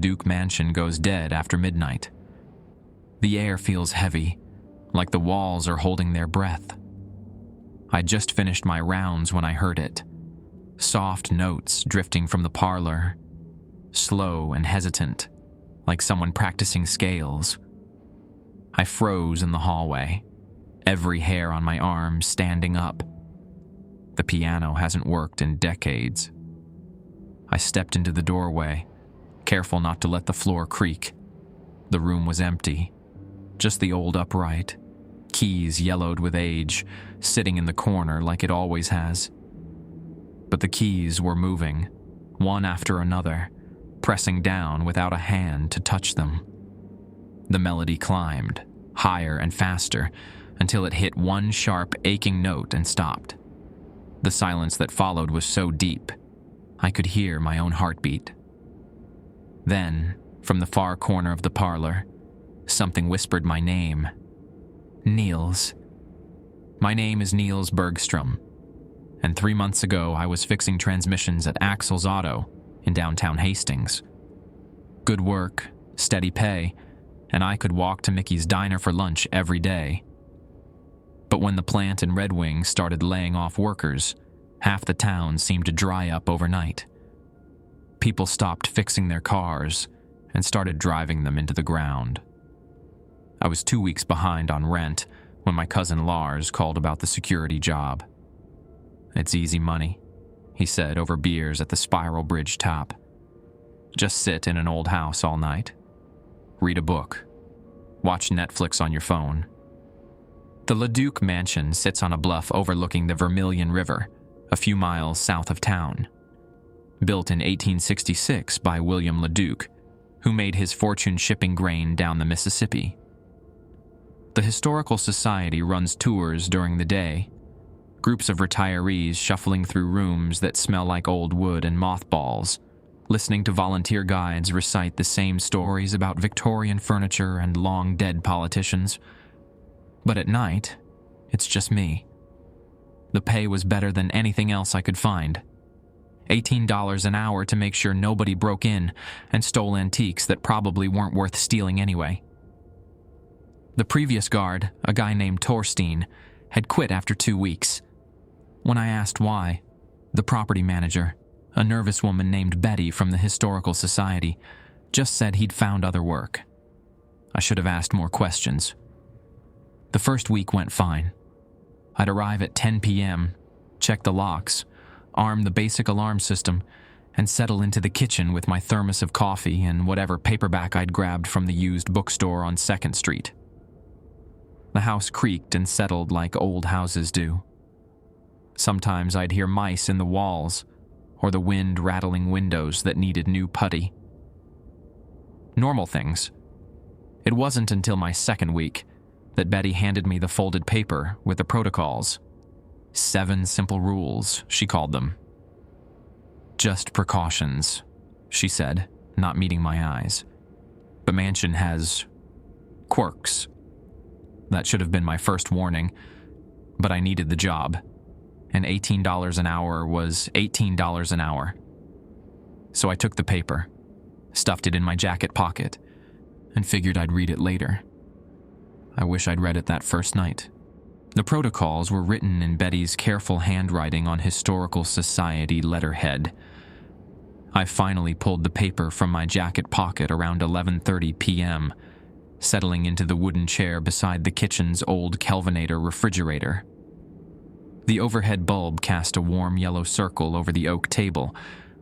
LeDuc mansion goes dead after midnight. The air feels heavy, like the walls are holding their breath. I'd just finished my rounds when I heard it. Soft notes drifting from the parlor, slow and hesitant, like someone practicing scales. I froze in the hallway, every hair on my arm standing up. The piano hasn't worked in decades. I stepped into the doorway, careful not to let the floor creak. The room was empty, just the old upright, keys yellowed with age, sitting in the corner like it always has. But the keys were moving, one after another, pressing down without a hand to touch them. The melody climbed, higher and faster, until it hit one sharp, aching note and stopped. The silence that followed was so deep, I could hear my own heartbeat. Then, from the far corner of the parlor, something whispered my name. Niels. My name is Niels Bergstrom, and 3 months ago I was fixing transmissions at Axel's Auto in downtown Hastings. Good work, steady pay, and I could walk to Mickey's diner for lunch every day. But when the plant in Red Wing started laying off workers, half the town seemed to dry up overnight. People stopped fixing their cars and started driving them into the ground. I was 2 weeks behind on rent when my cousin Lars called about the security job. "It's easy money," he said over beers at the Spiral Bridge top. "Just sit in an old house all night. Read a book. Watch Netflix on your phone." The LeDuc mansion sits on a bluff overlooking the Vermilion River, a few miles south of town. Built in 1866 by William LeDuc, who made his fortune shipping grain down the Mississippi. The Historical Society runs tours during the day, groups of retirees shuffling through rooms that smell like old wood and mothballs, listening to volunteer guides recite the same stories about Victorian furniture and long-dead politicians. But at night, it's just me. The pay was better than anything else I could find. $18 an hour to make sure nobody broke in and stole antiques that probably weren't worth stealing anyway. The previous guard, a guy named Torstein, had quit after 2 weeks. When I asked why, the property manager, a nervous woman named Betty from the Historical Society, just said he'd found other work. I should have asked more questions. The first week went fine. I'd arrive at 10 p.m., check the locks, arm the basic alarm system, and settle into the kitchen with my thermos of coffee and whatever paperback I'd grabbed from the used bookstore on 2nd Street. The house creaked and settled like old houses do. Sometimes I'd hear mice in the walls, or the wind rattling windows that needed new putty. Normal things. It wasn't until my 2nd week that Betty handed me the folded paper with the protocols. 7 simple rules, she called them. "Just precautions," she said, not meeting my eyes. "The mansion has quirks." That should have been my first warning, but I needed the job, and $18 an hour was $18 an hour. So I took the paper, stuffed it in my jacket pocket, and figured I'd read it later. I wish I'd read it that first night. The protocols were written in Betty's careful handwriting on Historical Society letterhead. I finally pulled the paper from my jacket pocket around 11:30 p.m., settling into the wooden chair beside the kitchen's old Kelvinator refrigerator. The overhead bulb cast a warm yellow circle over the oak table,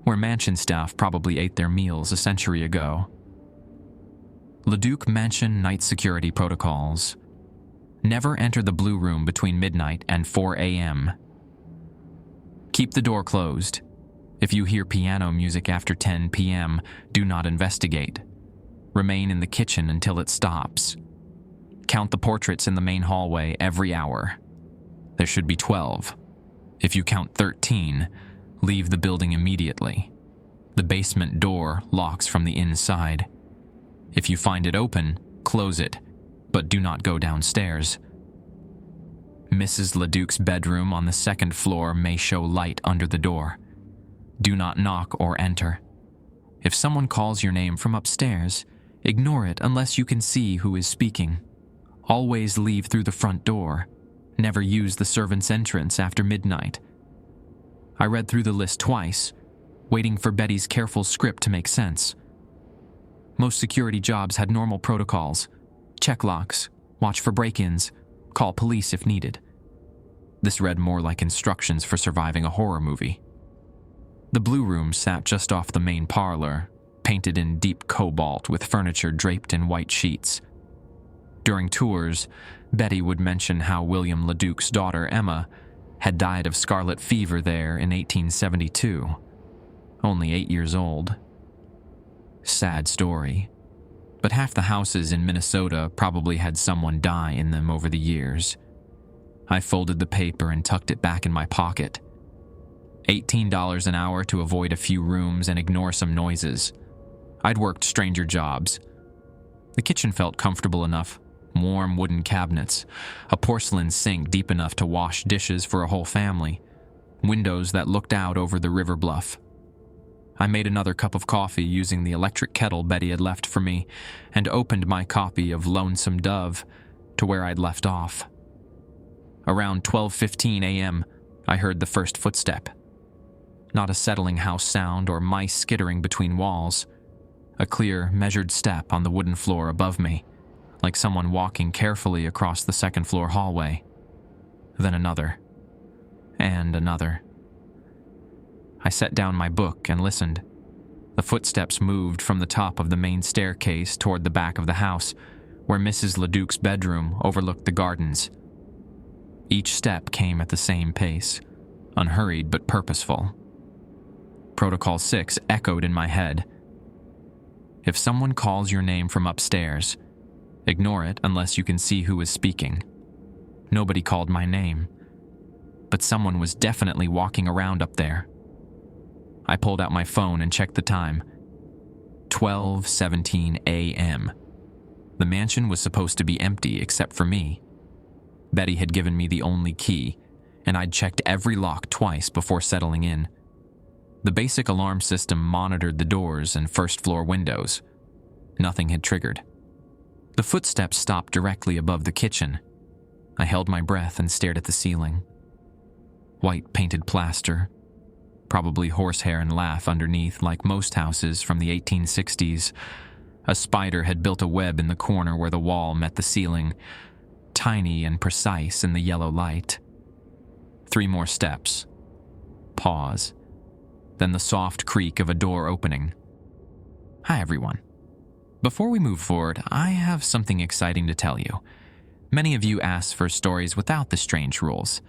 where mansion staff probably ate their meals a century ago. LeDuc Mansion Night Security Protocols. Never enter the Blue Room between midnight and 4 a.m. Keep the door closed. If you hear piano music after 10 p.m., do not investigate. Remain in the kitchen until it stops. Count the portraits in the main hallway every hour. There should be 12. If you count 13, leave the building immediately. The basement door locks from the inside. If you find it open, close it, but do not go downstairs. Mrs. LeDuc's bedroom on the 2nd floor may show light under the door. Do not knock or enter. If someone calls your name from upstairs, ignore it unless you can see who is speaking. Always leave through the front door. Never use the servant's entrance after midnight. I read through the list twice, waiting for Betty's careful script to make sense. Most security jobs had normal protocols: check locks, watch for break-ins, call police if needed. This read more like instructions for surviving a horror movie. The blue room sat just off the main parlor, painted in deep cobalt with furniture draped in white sheets. During tours, Betty would mention how William LeDuc's daughter, Emma, had died of scarlet fever there in 1872, only 8 years old. Sad story, but half the houses in Minnesota probably had someone die in them over the years. I folded the paper and tucked it back in my pocket. $18 an hour to avoid a few rooms and ignore some noises. I'd worked stranger jobs. The kitchen felt comfortable enough. Warm wooden cabinets, a porcelain sink deep enough to wash dishes for a whole family, windows that looked out over the river bluff. I made another cup of coffee using the electric kettle Betty had left for me and opened my copy of Lonesome Dove to where I'd left off. Around 12:15 a.m., I heard the first footstep. Not a settling house sound or mice skittering between walls. A clear, measured step on the wooden floor above me, like someone walking carefully across the second-floor hallway. Then another. And another. I set down my book and listened. The footsteps moved from the top of the main staircase toward the back of the house, where Mrs. LeDuc's bedroom overlooked the gardens. Each step came at the same pace, unhurried but purposeful. Protocol 6 echoed in my head. If someone calls your name from upstairs, ignore it unless you can see who is speaking. Nobody called my name, but someone was definitely walking around up there. I pulled out my phone and checked the time. 12:17 a.m. The mansion was supposed to be empty except for me. Betty had given me the only key, and I'd checked every lock twice before settling in. The basic alarm system monitored the doors and first-floor windows. Nothing had triggered. The footsteps stopped directly above the kitchen. I held my breath and stared at the ceiling. White painted plaster, probably horsehair and lath underneath like most houses from the 1860s. A spider had built a web in the corner where the wall met the ceiling, tiny and precise in the yellow light. 3 more steps. Pause. Then the soft creak of a door opening. Hi, everyone. Before we move forward, I have something exciting to tell you. Many of you asked for stories without the strange rules,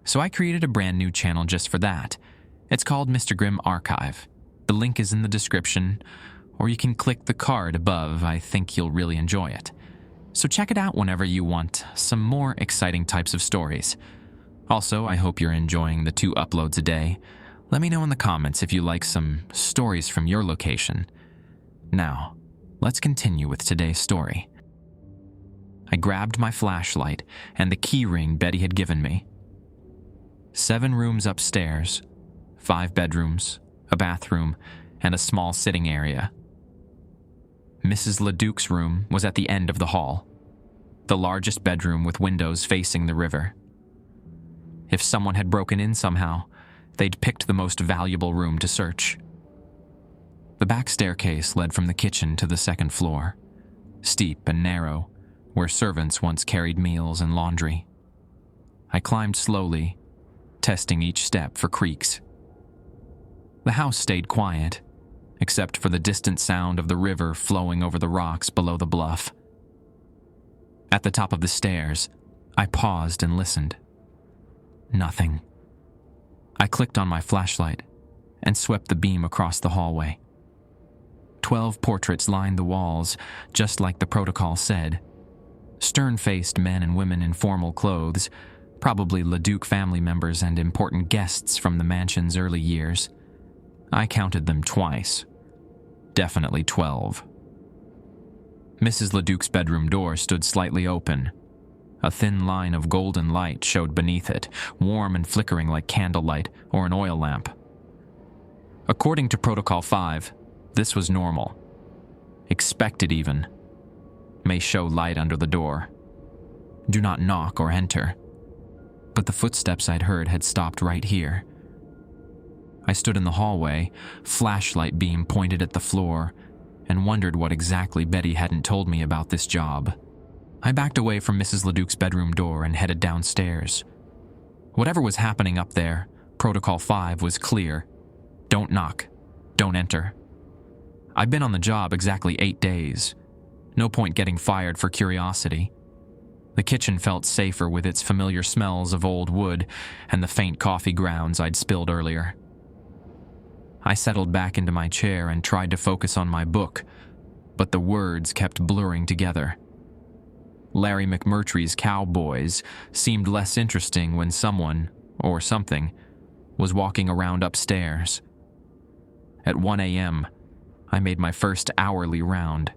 so I created a brand new channel just for that. It's called Mr. Grimm Archive. The link is in the description, or you can click the card above. I think you'll really enjoy it. So check it out whenever you want some more exciting types of stories. Also, I hope you're enjoying the 2 uploads a day. Let me know in the comments if you like some stories from your location. Now, let's continue with today's story. I grabbed my flashlight and the key ring Betty had given me. 7 rooms upstairs, 5 bedrooms, a bathroom, and a small sitting area. Mrs. LeDuc's room was at the end of the hall, the largest bedroom with windows facing the river. If someone had broken in somehow, they'd picked the most valuable room to search. The back staircase led from the kitchen to the second floor, steep and narrow, where servants once carried meals and laundry. I climbed slowly, testing each step for creaks. The house stayed quiet, except for the distant sound of the river flowing over the rocks below the bluff. At the top of the stairs, I paused and listened. Nothing. I clicked on my flashlight and swept the beam across the hallway. 12 portraits lined the walls, just like the protocol said. Stern-faced men and women in formal clothes, probably LeDuc family members and important guests from the mansion's early years. I counted them twice. Definitely 12. Mrs. LeDuc's bedroom door stood slightly open. A thin line of golden light showed beneath it, warm and flickering like candlelight or an oil lamp. According to Protocol 5, This was normal. Expected even. May show light under the door. Do not knock or enter. But the footsteps I'd heard had stopped right here. I stood in the hallway, flashlight beam pointed at the floor, and wondered what exactly Betty hadn't told me about this job. I backed away from Mrs. LeDuc's bedroom door and headed downstairs. Whatever was happening up there, Protocol 5 was clear. Don't knock. Don't enter. I'd been on the job exactly 8 days. No point getting fired for curiosity. The kitchen felt safer with its familiar smells of old wood and the faint coffee grounds I'd spilled earlier. I settled back into my chair and tried to focus on my book, but the words kept blurring together. Larry McMurtry's Cowboys seemed less interesting when someone, or something, was walking around upstairs. At 1 a.m., I made my first hourly round.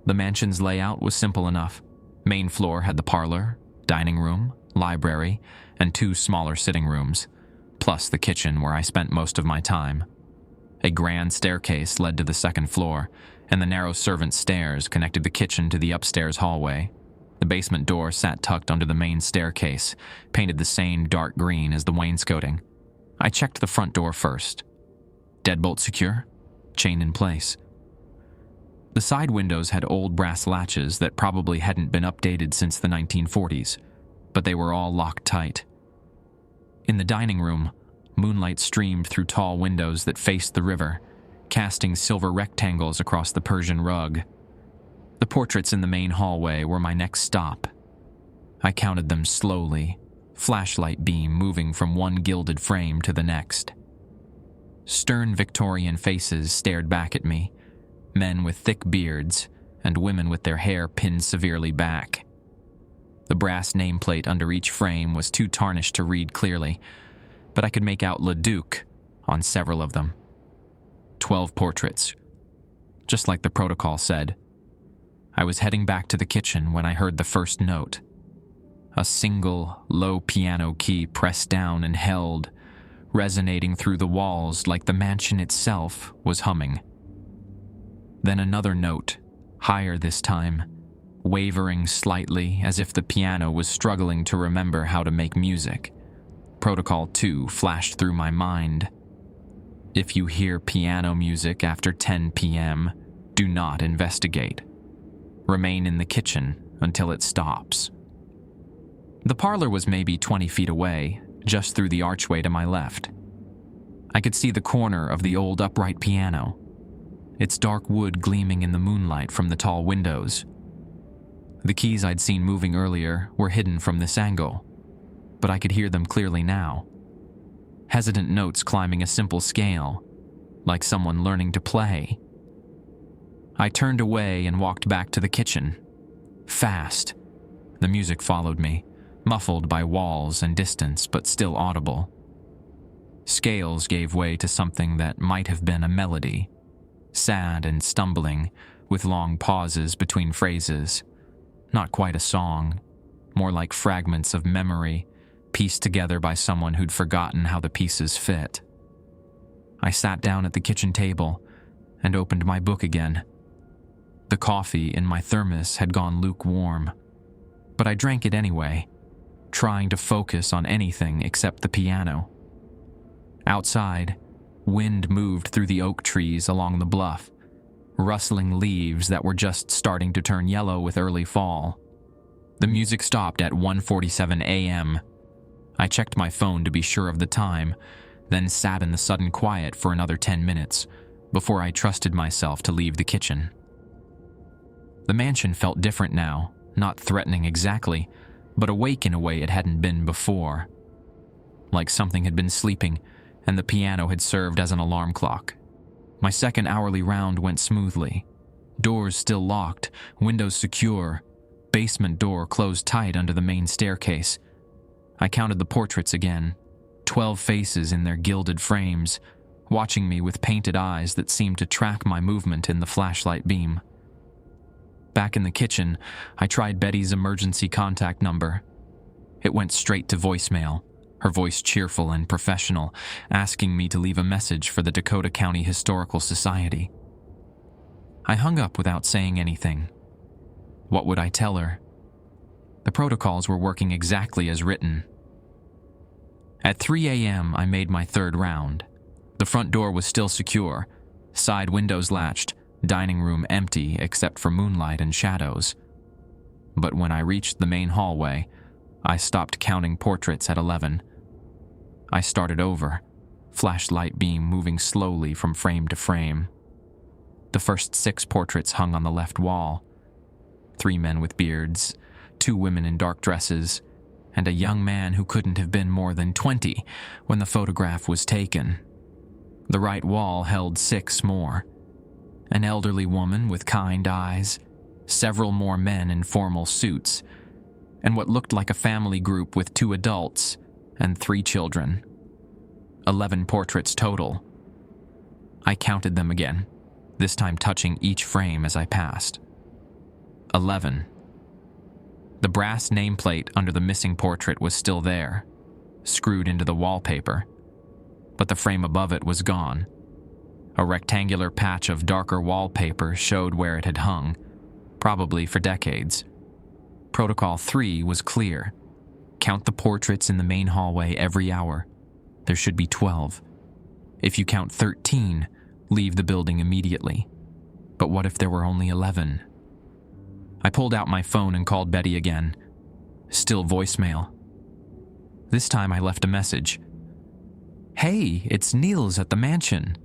The mansion's layout was simple enough. Main floor had the parlor, dining room, library, and 2 smaller sitting rooms, plus the kitchen where I spent most of my time. A grand staircase led to the second floor, and the narrow servants' stairs connected the kitchen to the upstairs hallway. The basement door sat tucked under the main staircase, painted the same dark green as the wainscoting. I checked the front door first. Deadbolt secure, chain in place. The side windows had old brass latches that probably hadn't been updated since the 1940s, but they were all locked tight. In the dining room, moonlight streamed through tall windows that faced the river, casting silver rectangles across the Persian rug. The portraits in the main hallway were my next stop. I counted them slowly, flashlight beam moving from one gilded frame to the next. Stern Victorian faces stared back at me, men with thick beards and women with their hair pinned severely back. The brass nameplate under each frame was too tarnished to read clearly, but I could make out LeDuc on several of them. 12 portraits, just like the protocol said. I was heading back to the kitchen when I heard the first note. A single, low piano key pressed down and held, resonating through the walls like the mansion itself was humming. Then another note, higher this time, wavering slightly as if the piano was struggling to remember how to make music. Protocol 2 flashed through my mind. If you hear piano music after 10 p.m., do not investigate. Remain in the kitchen until it stops. The parlor was maybe 20 feet away, just through the archway to my left. I could see the corner of the old upright piano, its dark wood gleaming in the moonlight from the tall windows. The keys I'd seen moving earlier were hidden from this angle, but I could hear them clearly now. Hesitant notes climbing a simple scale, like someone learning to play. I turned away and walked back to the kitchen. Fast. The music followed me, muffled by walls and distance, but still audible. Scales gave way to something that might have been a melody, sad and stumbling, with long pauses between phrases. Not quite a song, more like fragments of memory, pieced together by someone who'd forgotten how the pieces fit. I sat down at the kitchen table and opened my book again. The coffee in my thermos had gone lukewarm, but I drank it anyway, trying to focus on anything except the piano. Outside, wind moved through the oak trees along the bluff, rustling leaves that were just starting to turn yellow with early fall. The music stopped at 1:47 a.m. I checked my phone to be sure of the time, then sat in the sudden quiet for another 10 minutes before I trusted myself to leave the kitchen. The mansion felt different now, not threatening exactly, but awake in a way it hadn't been before. Like something had been sleeping, and the piano had served as an alarm clock. My second hourly round went smoothly. Doors still locked, windows secure, basement door closed tight under the main staircase. I counted the portraits again, 12 faces in their gilded frames, watching me with painted eyes that seemed to track my movement in the flashlight beam. Back in the kitchen, I tried Betty's emergency contact number. It went straight to voicemail, her voice cheerful and professional, asking me to leave a message for the Dakota County Historical Society. I hung up without saying anything. What would I tell her? The protocols were working exactly as written. At 3 a.m., I made my third round. The front door was still secure, side windows latched, dining room empty except for moonlight and shadows. But when I reached the main hallway, I stopped counting portraits at 11. I started over, flashlight beam moving slowly from frame to frame. The first 6 portraits hung on the left wall. 3 men with beards, 2 women in dark dresses, and a young man who couldn't have been more than 20 when the photograph was taken. The right wall held 6 more. An elderly woman with kind eyes, several more men in formal suits, and what looked like a family group with 2 adults and 3 children. 11 portraits total. I counted them again, this time touching each frame as I passed. 11. The brass nameplate under the missing portrait was still there, screwed into the wallpaper, but the frame above it was gone. A rectangular patch of darker wallpaper showed where it had hung, probably for decades. Protocol 3 was clear. Count the portraits in the main hallway every hour. There should be 12. If you count 13, leave the building immediately. But what if there were only 11? I pulled out my phone and called Betty again. Still voicemail. This time I left a message. "Hey, it's Niels at the mansion.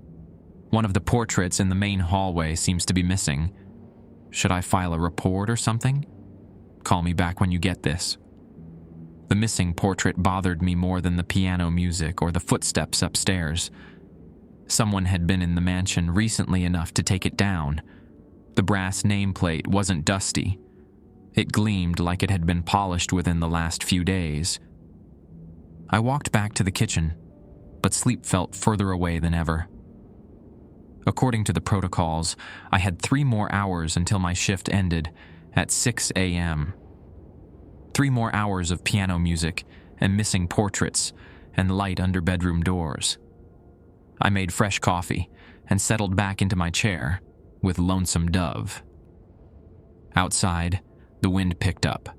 One of the portraits in the main hallway seems to be missing. Should I file a report or something? Call me back when you get this." The missing portrait bothered me more than the piano music or the footsteps upstairs. Someone had been in the mansion recently enough to take it down. The brass nameplate wasn't dusty. It gleamed like it had been polished within the last few days. I walked back to the kitchen, but sleep felt further away than ever. According to the protocols, I had 3 more hours until my shift ended at 6 a.m. 3 more hours of piano music and missing portraits and light under bedroom doors. I made fresh coffee and settled back into my chair with Lonesome Dove. Outside, the wind picked up,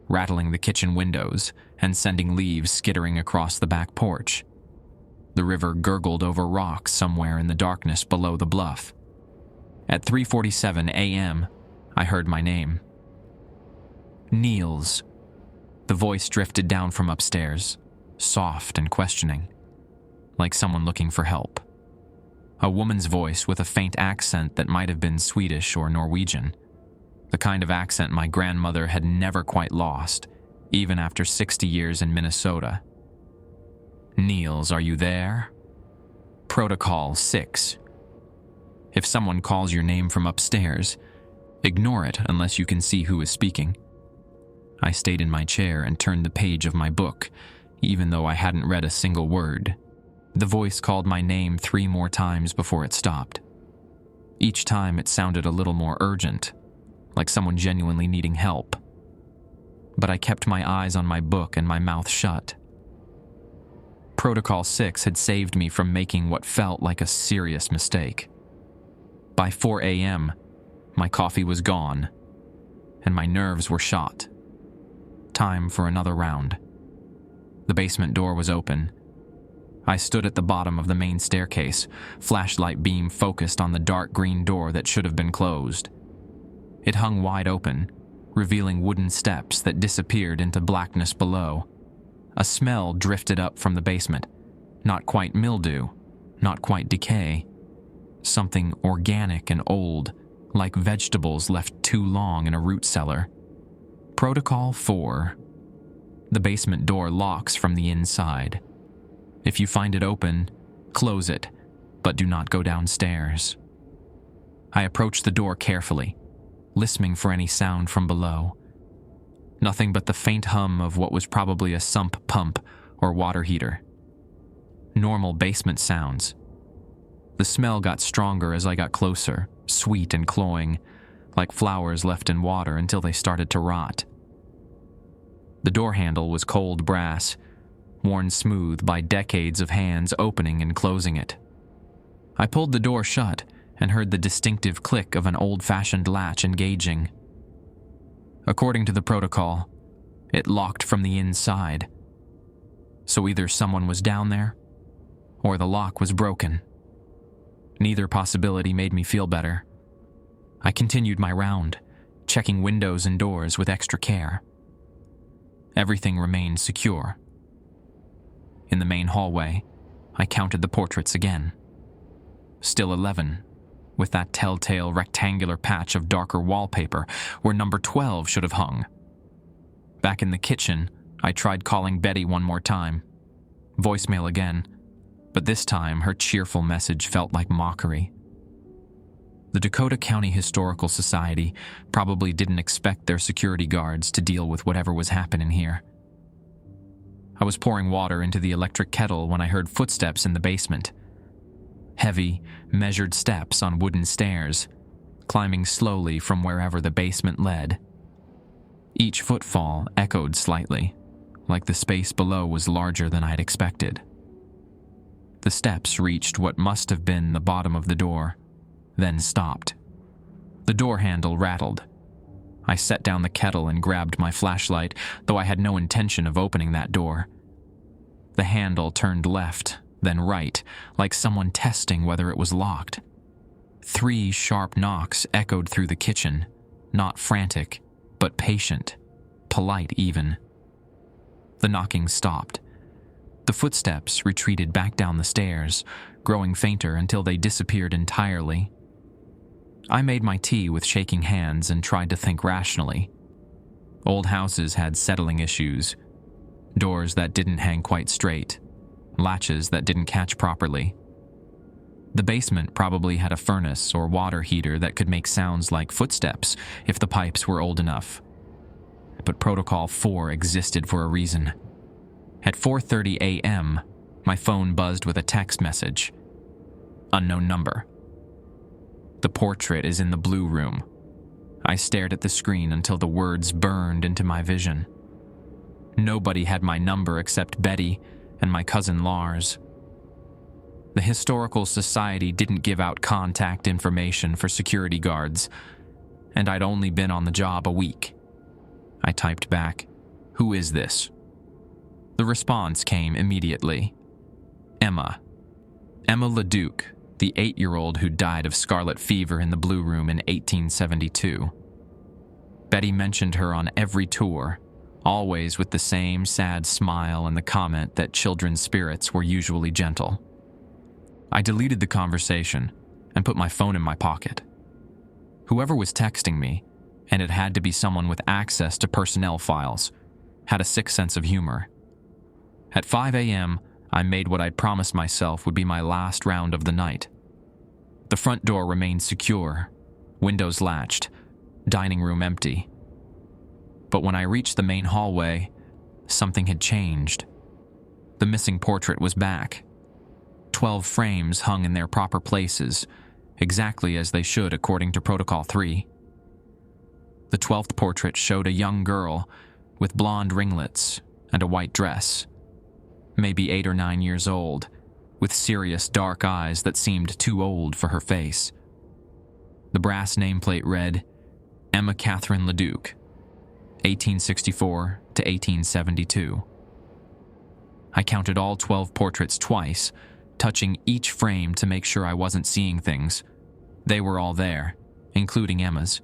rattling the kitchen windows and sending leaves skittering across the back porch. The river gurgled over rocks somewhere in the darkness below the bluff. At 3:47 a.m., I heard my name. Niels. The voice drifted down from upstairs, soft and questioning, like someone looking for help. A woman's voice with a faint accent that might have been Swedish or Norwegian, the kind of accent my grandmother had never quite lost, even after 60 years in Minnesota. "Niels, are you there? Protocol 6. If someone calls your name from upstairs, ignore it unless you can see who is speaking." I stayed in my chair and turned the page of my book, even though I hadn't read a single word. The voice called my name 3 more times before it stopped. Each time it sounded a little more urgent, like someone genuinely needing help. But I kept my eyes on my book and my mouth shut. Protocol 6 had saved me from making what felt like a serious mistake. By 4 a.m., my coffee was gone, and my nerves were shot. Time for another round. The basement door was open. I stood at the bottom of the main staircase, flashlight beam focused on the dark green door that should have been closed. It hung wide open, revealing wooden steps that disappeared into blackness below. A smell drifted up from the basement. Not quite mildew, not quite decay. Something organic and old, like vegetables left too long in a root cellar. Protocol 4. The basement door locks from the inside. If you find it open, close it, but do not go downstairs. I approached the door carefully, listening for any sound from below. Nothing but the faint hum of what was probably a sump pump or water heater. Normal basement sounds. The smell got stronger as I got closer, sweet and cloying, like flowers left in water until they started to rot. The door handle was cold brass, worn smooth by decades of hands opening and closing it. I pulled the door shut and heard the distinctive click of an old-fashioned latch engaging. According to the protocol, it locked from the inside. So either someone was down there, or the lock was broken. Neither possibility made me feel better. I continued my round, checking windows and doors with extra care. Everything remained secure. In the main hallway, I counted the portraits again. Still 11, with that telltale rectangular patch of darker wallpaper where number 12 should have hung. Back in the kitchen, I tried calling Betty one more time. Voicemail again, but this time her cheerful message felt like mockery. The Dakota County Historical Society probably didn't expect their security guards to deal with whatever was happening here. I was pouring water into the electric kettle when I heard footsteps in the basement. Heavy, measured steps on wooden stairs, climbing slowly from wherever the basement led. Each footfall echoed slightly, like the space below was larger than I'd expected. The steps reached what must have been the bottom of the door, then stopped. The door handle rattled. I set down the kettle and grabbed my flashlight, though I had no intention of opening that door. The handle turned left, then right, like someone testing whether it was locked. 3 sharp knocks echoed through the kitchen, not frantic, but patient, polite even. The knocking stopped. The footsteps retreated back down the stairs, growing fainter until they disappeared entirely. I made my tea with shaking hands and tried to think rationally. Old houses had settling issues, doors that didn't hang quite straight, latches that didn't catch properly. The basement probably had a furnace or water heater that could make sounds like footsteps if the pipes were old enough. But Protocol 4 existed for a reason. At 4:30 a.m., my phone buzzed with a text message. Unknown number. The portrait is in the blue room. I stared at the screen until the words burned into my vision. Nobody had my number except Betty and my cousin Lars. The Historical Society didn't give out contact information for security guards, and I'd only been on the job a week. I typed back, "Who is this?" The response came immediately. Emma. Emma LeDuc, the 8-year-old who died of scarlet fever in the Blue Room in 1872. Betty mentioned her on every tour, always with the same sad smile and the comment that children's spirits were usually gentle. I deleted the conversation and put my phone in my pocket. Whoever was texting me, and it had to be someone with access to personnel files, had a sick sense of humor. At 5 a.m., I made what I'd promised myself would be my last round of the night. The front door remained secure, windows latched, dining room empty. But when I reached the main hallway, something had changed. The missing portrait was back. 12 frames hung in their proper places, exactly as they should according to Protocol 3. The 12th portrait showed a young girl with blonde ringlets and a white dress, maybe 8 or 9 years old, with serious dark eyes that seemed too old for her face. The brass nameplate read, Emma Catherine LeDuc, 1864 to 1872. I counted all 12 portraits twice, touching each frame to make sure I wasn't seeing things. They were all there, including Emma's.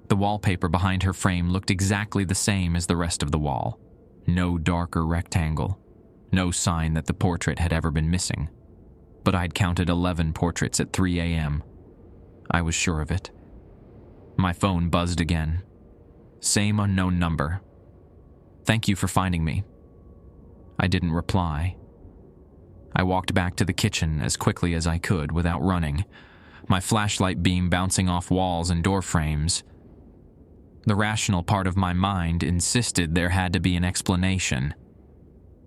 The wallpaper behind her frame looked exactly the same as the rest of the wall. No darker rectangle. No sign that the portrait had ever been missing. But I'd counted 11 portraits at 3 a.m. I was sure of it. My phone buzzed again. Same unknown number. Thank you for finding me. I didn't reply. I walked back to the kitchen as quickly as I could without running, my flashlight beam bouncing off walls and door frames. The rational part of my mind insisted there had to be an explanation.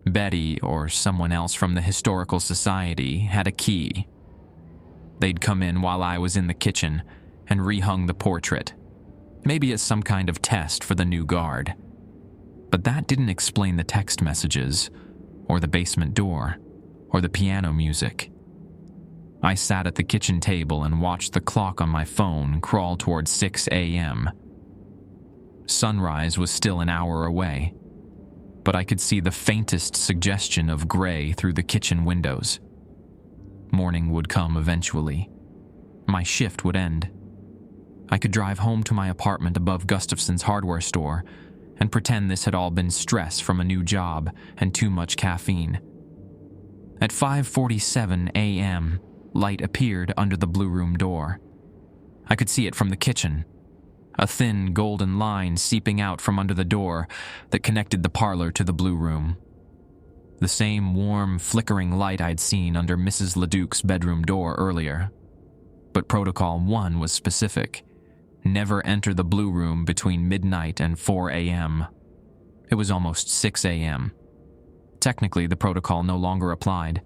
Betty or someone else from the Historical Society had a key. They'd come in while I was in the kitchen and rehung the portrait, maybe as some kind of test for the new guard. But that didn't explain the text messages or the basement door, or the piano music. I sat at the kitchen table and watched the clock on my phone crawl towards 6 a.m. Sunrise was still an hour away, but I could see the faintest suggestion of gray through the kitchen windows. Morning would come eventually. My shift would end. I could drive home to my apartment above Gustafson's hardware store and pretend this had all been stress from a new job and too much caffeine. At 5:47 a.m., light appeared under the blue room door. I could see it from the kitchen, a thin golden line seeping out from under the door that connected the parlor to the blue room. The same warm, flickering light I'd seen under Mrs. LeDuc's bedroom door earlier. But Protocol 1 was specific. Never enter the blue room between midnight and 4 a.m. It was almost 6 a.m. Technically, the protocol no longer applied.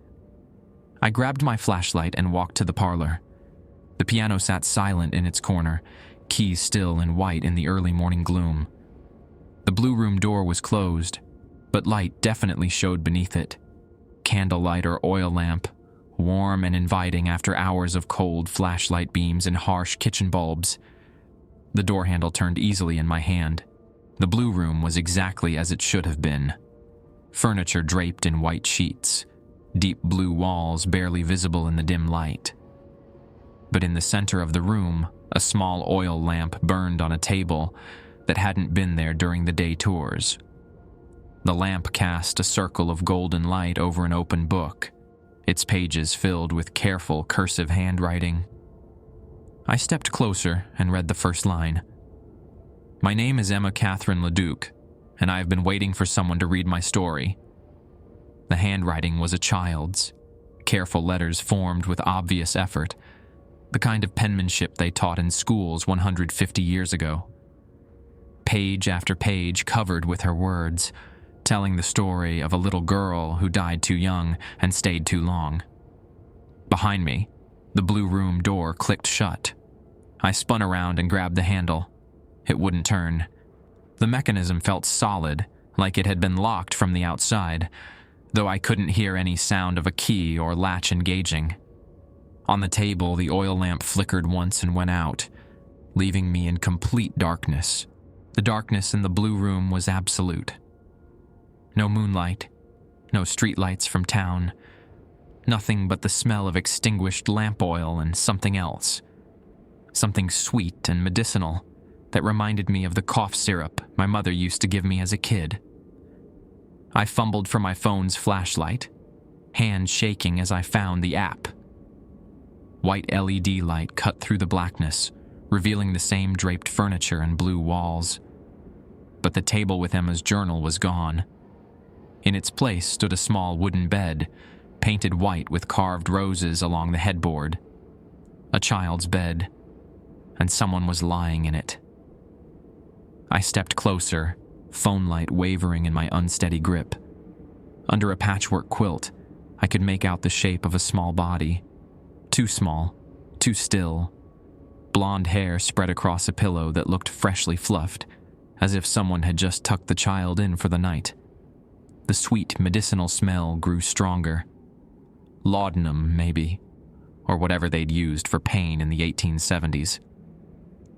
I grabbed my flashlight and walked to the parlor. The piano sat silent in its corner, keys still and white in the early morning gloom. The blue room door was closed, but light definitely showed beneath it. Candlelight or oil lamp, warm and inviting after hours of cold flashlight beams and harsh kitchen bulbs. The door handle turned easily in my hand. The blue room was exactly as it should have been. Furniture draped in white sheets, deep blue walls barely visible in the dim light. But in the center of the room, a small oil lamp burned on a table that hadn't been there during the day tours. The lamp cast a circle of golden light over an open book, its pages filled with careful cursive handwriting. I stepped closer and read the first line. "My name is Emma Catherine LeDuc, and I have been waiting for someone to read my story." The handwriting was a child's, careful letters formed with obvious effort, the kind of penmanship they taught in schools 150 years ago. Page after page covered with her words, telling the story of a little girl who died too young and stayed too long. Behind me, the blue room door clicked shut. I spun around and grabbed the handle. It wouldn't turn. The mechanism felt solid, like it had been locked from the outside, though I couldn't hear any sound of a key or latch engaging. On the table, the oil lamp flickered once and went out, leaving me in complete darkness. The darkness in the blue room was absolute. No moonlight, no streetlights from town, nothing but the smell of extinguished lamp oil and something else. Something sweet and medicinal that reminded me of the cough syrup my mother used to give me as a kid. I fumbled for my phone's flashlight, hand shaking as I found the app. White LED light cut through the blackness, revealing the same draped furniture and blue walls. But the table with Emma's journal was gone. In its place stood a small wooden bed, painted white with carved roses along the headboard. A child's bed, and someone was lying in it. I stepped closer, phone light wavering in my unsteady grip. Under a patchwork quilt, I could make out the shape of a small body. Too small, too still. Blonde hair spread across a pillow that looked freshly fluffed, as if someone had just tucked the child in for the night. The sweet medicinal smell grew stronger. Laudanum, maybe, or whatever they'd used for pain in the 1870s.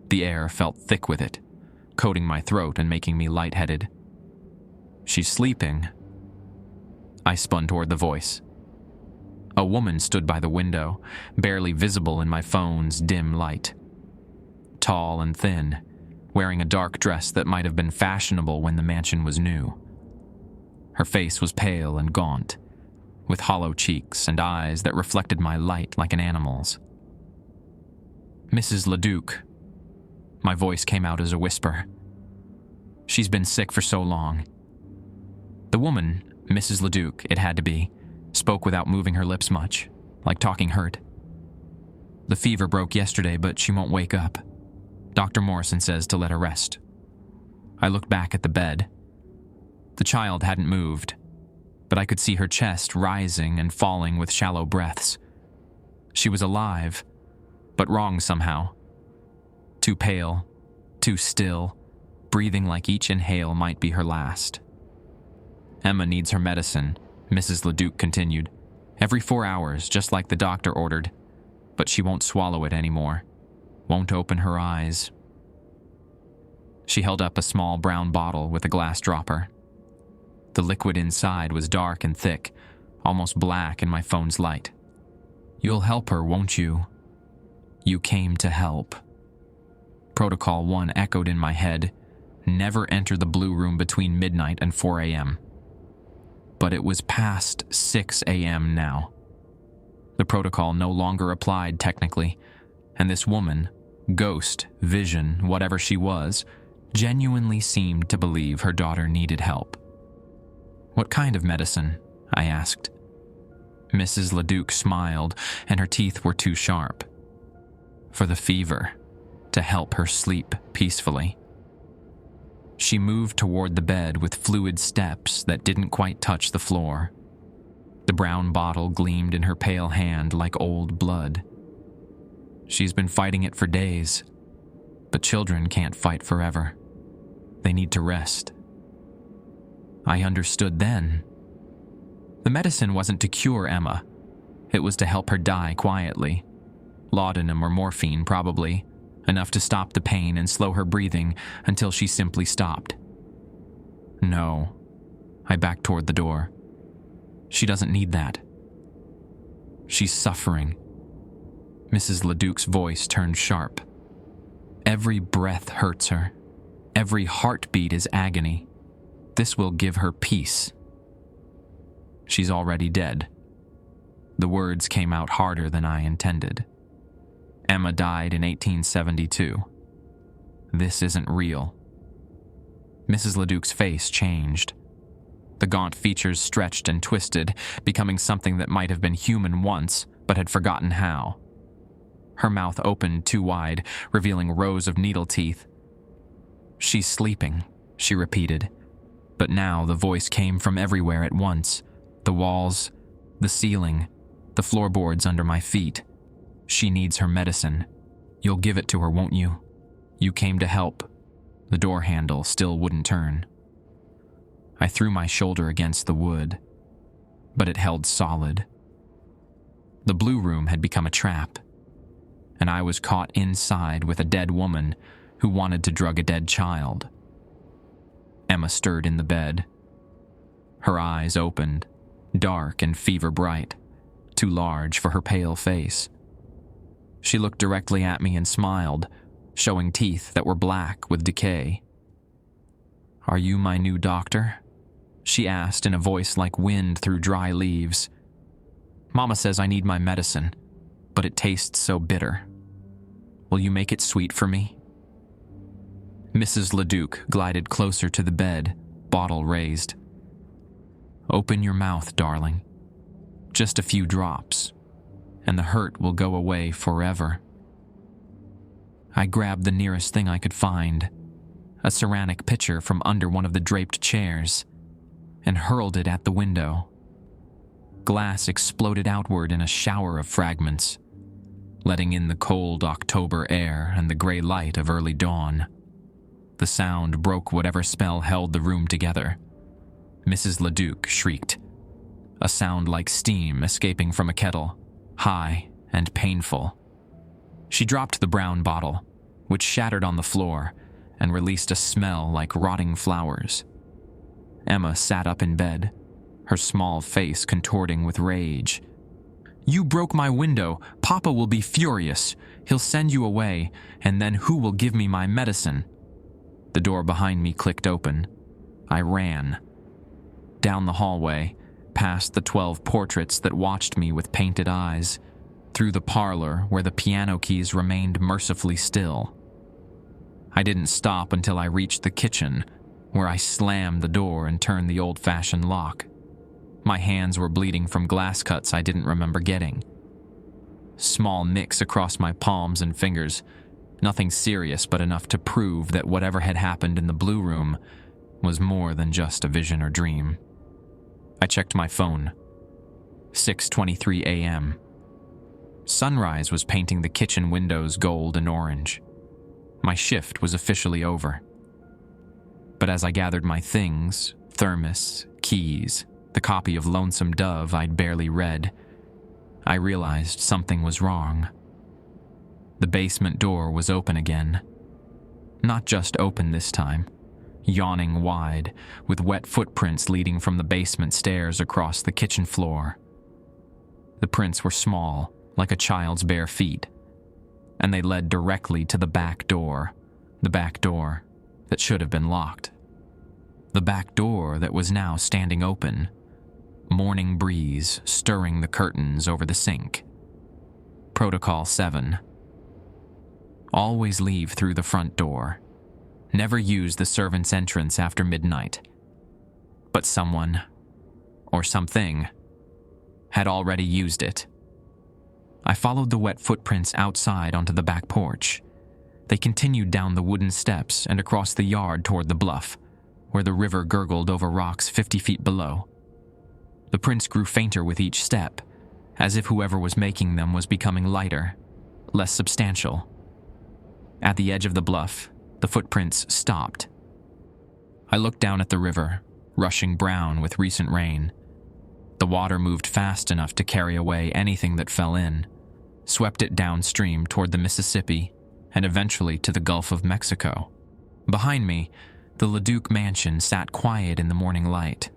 The air felt thick with it, coating my throat and making me lightheaded. "She's sleeping." I spun toward the voice. A woman stood by the window, barely visible in my phone's dim light. Tall and thin, wearing a dark dress that might have been fashionable when the mansion was new. Her face was pale and gaunt, with hollow cheeks and eyes that reflected my light like an animal's. "Mrs. LeDuc." My voice came out as a whisper. "She's been sick for so long." The woman, Mrs. LeDuc, it had to be, spoke without moving her lips much, like talking hurt. "The fever broke yesterday, but she won't wake up. Dr. Morrison says to let her rest." I looked back at the bed. The child hadn't moved, but I could see her chest rising and falling with shallow breaths. She was alive, but wrong somehow. Too pale, too still, breathing like each inhale might be her last. "Emma needs her medicine," Mrs. LeDuc continued. Every 4 hours, just like the doctor ordered. But she won't swallow it anymore. Won't open her eyes. She held up a small brown bottle with a glass dropper. The liquid inside was dark and thick, almost black in my phone's light. You'll help her, won't you? You came to help. Protocol 1 echoed in my head. Never enter the blue room between midnight and 4 a.m. But it was past 6 a.m. now. The protocol no longer applied technically, and this woman, ghost, vision, whatever she was, genuinely seemed to believe her daughter needed help. What kind of medicine? I asked. Mrs. LeDuc smiled, and her teeth were too sharp. For the fever, to help her sleep peacefully. She moved toward the bed with fluid steps that didn't quite touch the floor. The brown bottle gleamed in her pale hand like old blood. She's been fighting it for days, but children can't fight forever. They need to rest. I understood then. The medicine wasn't to cure Emma. It was to help her die quietly. Laudanum or morphine, probably. Enough to stop the pain and slow her breathing until she simply stopped. No. I backed toward the door. She doesn't need that. She's suffering. Mrs. LeDuc's voice turned sharp. Every breath hurts her. Every heartbeat is agony. This will give her peace. She's already dead. The words came out harder than I intended. Emma died in 1872. This isn't real. Mrs. LeDuc's face changed. The gaunt features stretched and twisted, becoming something that might have been human once, but had forgotten how. Her mouth opened too wide, revealing rows of needle teeth. She's sleeping, she repeated. But now the voice came from everywhere at once. The walls, the ceiling, the floorboards under my feet. She needs her medicine. You'll give it to her, won't you? You came to help. The door handle still wouldn't turn. I threw my shoulder against the wood, but it held solid. The blue room had become a trap, and I was caught inside with a dead woman who wanted to drug a dead child. Emma stirred in the bed. Her eyes opened, dark and fever bright, too large for her pale face. She looked directly at me and smiled, showing teeth that were black with decay. "Are you my new doctor?" she asked in a voice like wind through dry leaves. "Mama says I need my medicine, but it tastes so bitter. Will you make it sweet for me?" Mrs. LeDuc glided closer to the bed, bottle raised. "Open your mouth, darling. Just a few drops, and the hurt will go away forever." I grabbed the nearest thing I could find, a ceramic pitcher from under one of the draped chairs, and hurled it at the window. Glass exploded outward in a shower of fragments, letting in the cold October air and the gray light of early dawn. The sound broke whatever spell held the room together. Mrs. LeDuc shrieked, a sound like steam escaping from a kettle, high and painful. She dropped the brown bottle, which shattered on the floor and released a smell like rotting flowers. Emma sat up in bed, her small face contorting with rage. "You broke my window. Papa will be furious. He'll send you away, and then who will give me my medicine?" The door behind me clicked open. I ran. Down the hallway, past the 12 portraits that watched me with painted eyes, through the parlor where the piano keys remained mercifully still. I didn't stop until I reached the kitchen, where I slammed the door and turned the old-fashioned lock. My hands were bleeding from glass cuts I didn't remember getting. Small nicks across my palms and fingers, nothing serious but enough to prove that whatever had happened in the blue room was more than just a vision or dream. I checked my phone. 6:23 a.m. Sunrise was painting the kitchen windows gold and orange. My shift was officially over. But as I gathered my things, thermos, keys, the copy of Lonesome Dove I'd barely read, I realized something was wrong. The basement door was open again. Not just open this time, yawning wide, with wet footprints leading from the basement stairs across the kitchen floor. The prints were small, like a child's bare feet, and they led directly to the back door that should have been locked. The back door that was now standing open, morning breeze stirring the curtains over the sink. Protocol 7. Always leave through the front door. Never use the servant's entrance after midnight. But someone, or something, had already used it. I followed the wet footprints outside onto the back porch. They continued down the wooden steps and across the yard toward the bluff, where the river gurgled over rocks 50 feet below. The prints grew fainter with each step, as if whoever was making them was becoming lighter, less substantial. At the edge of the bluff, the footprints stopped. I looked down at the river, rushing brown with recent rain. The water moved fast enough to carry away anything that fell in, swept it downstream toward the Mississippi, and eventually to the Gulf of Mexico. Behind me, the LeDuc mansion sat quiet in the morning light.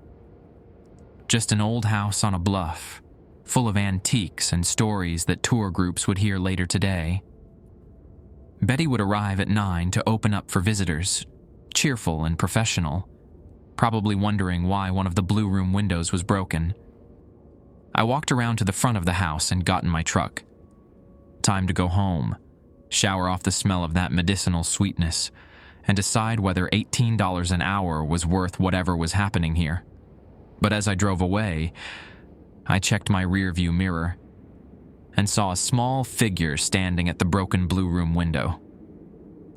Just an old house on a bluff, full of antiques and stories that tour groups would hear later today. Betty would arrive at 9 to open up for visitors, cheerful and professional, probably wondering why one of the blue room windows was broken. I walked around to the front of the house and got in my truck. Time to go home, shower off the smell of that medicinal sweetness, and decide whether $18 an hour was worth whatever was happening here. But as I drove away, I checked my rearview mirror and saw a small figure standing at the broken blue room window.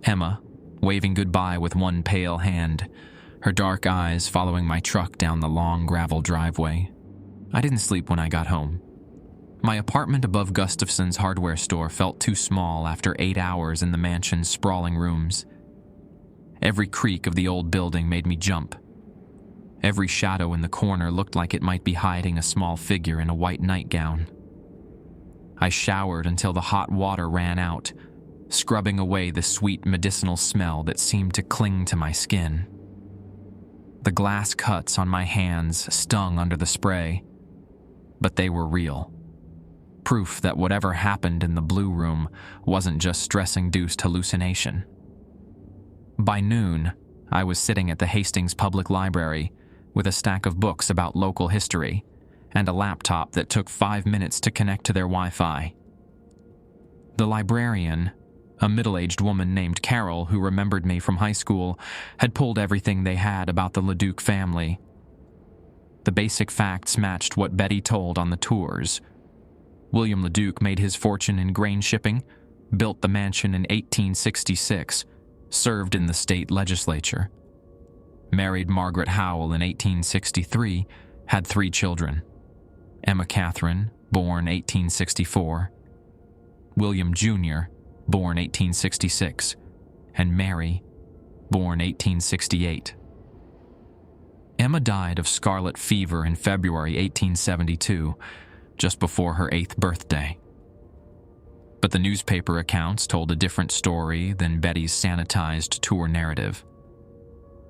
Emma, waving goodbye with one pale hand, her dark eyes following my truck down the long gravel driveway. I didn't sleep when I got home. My apartment above Gustafson's hardware store felt too small after 8 hours in the mansion's sprawling rooms. Every creak of the old building made me jump. Every shadow in the corner looked like it might be hiding a small figure in a white nightgown. I showered until the hot water ran out, scrubbing away the sweet medicinal smell that seemed to cling to my skin. The glass cuts on my hands stung under the spray, but they were real. Proof that whatever happened in the blue room wasn't just stress-induced hallucination. By noon, I was sitting at the Hastings Public Library with a stack of books about local history and a laptop that took 5 minutes to connect to their Wi-Fi. The librarian, a middle-aged woman named Carol who remembered me from high school, had pulled everything they had about the LeDuc family. The basic facts matched what Betty told on the tours. William LeDuc made his fortune in grain shipping, built the mansion in 1866, served in the state legislature, married Margaret Howell in 1863, had 3 children: Emma Catherine, born 1864, William Jr., born 1866, and Mary, born 1868. Emma died of scarlet fever in February 1872, just before her 8th birthday. But the newspaper accounts told a different story than Betty's sanitized tour narrative.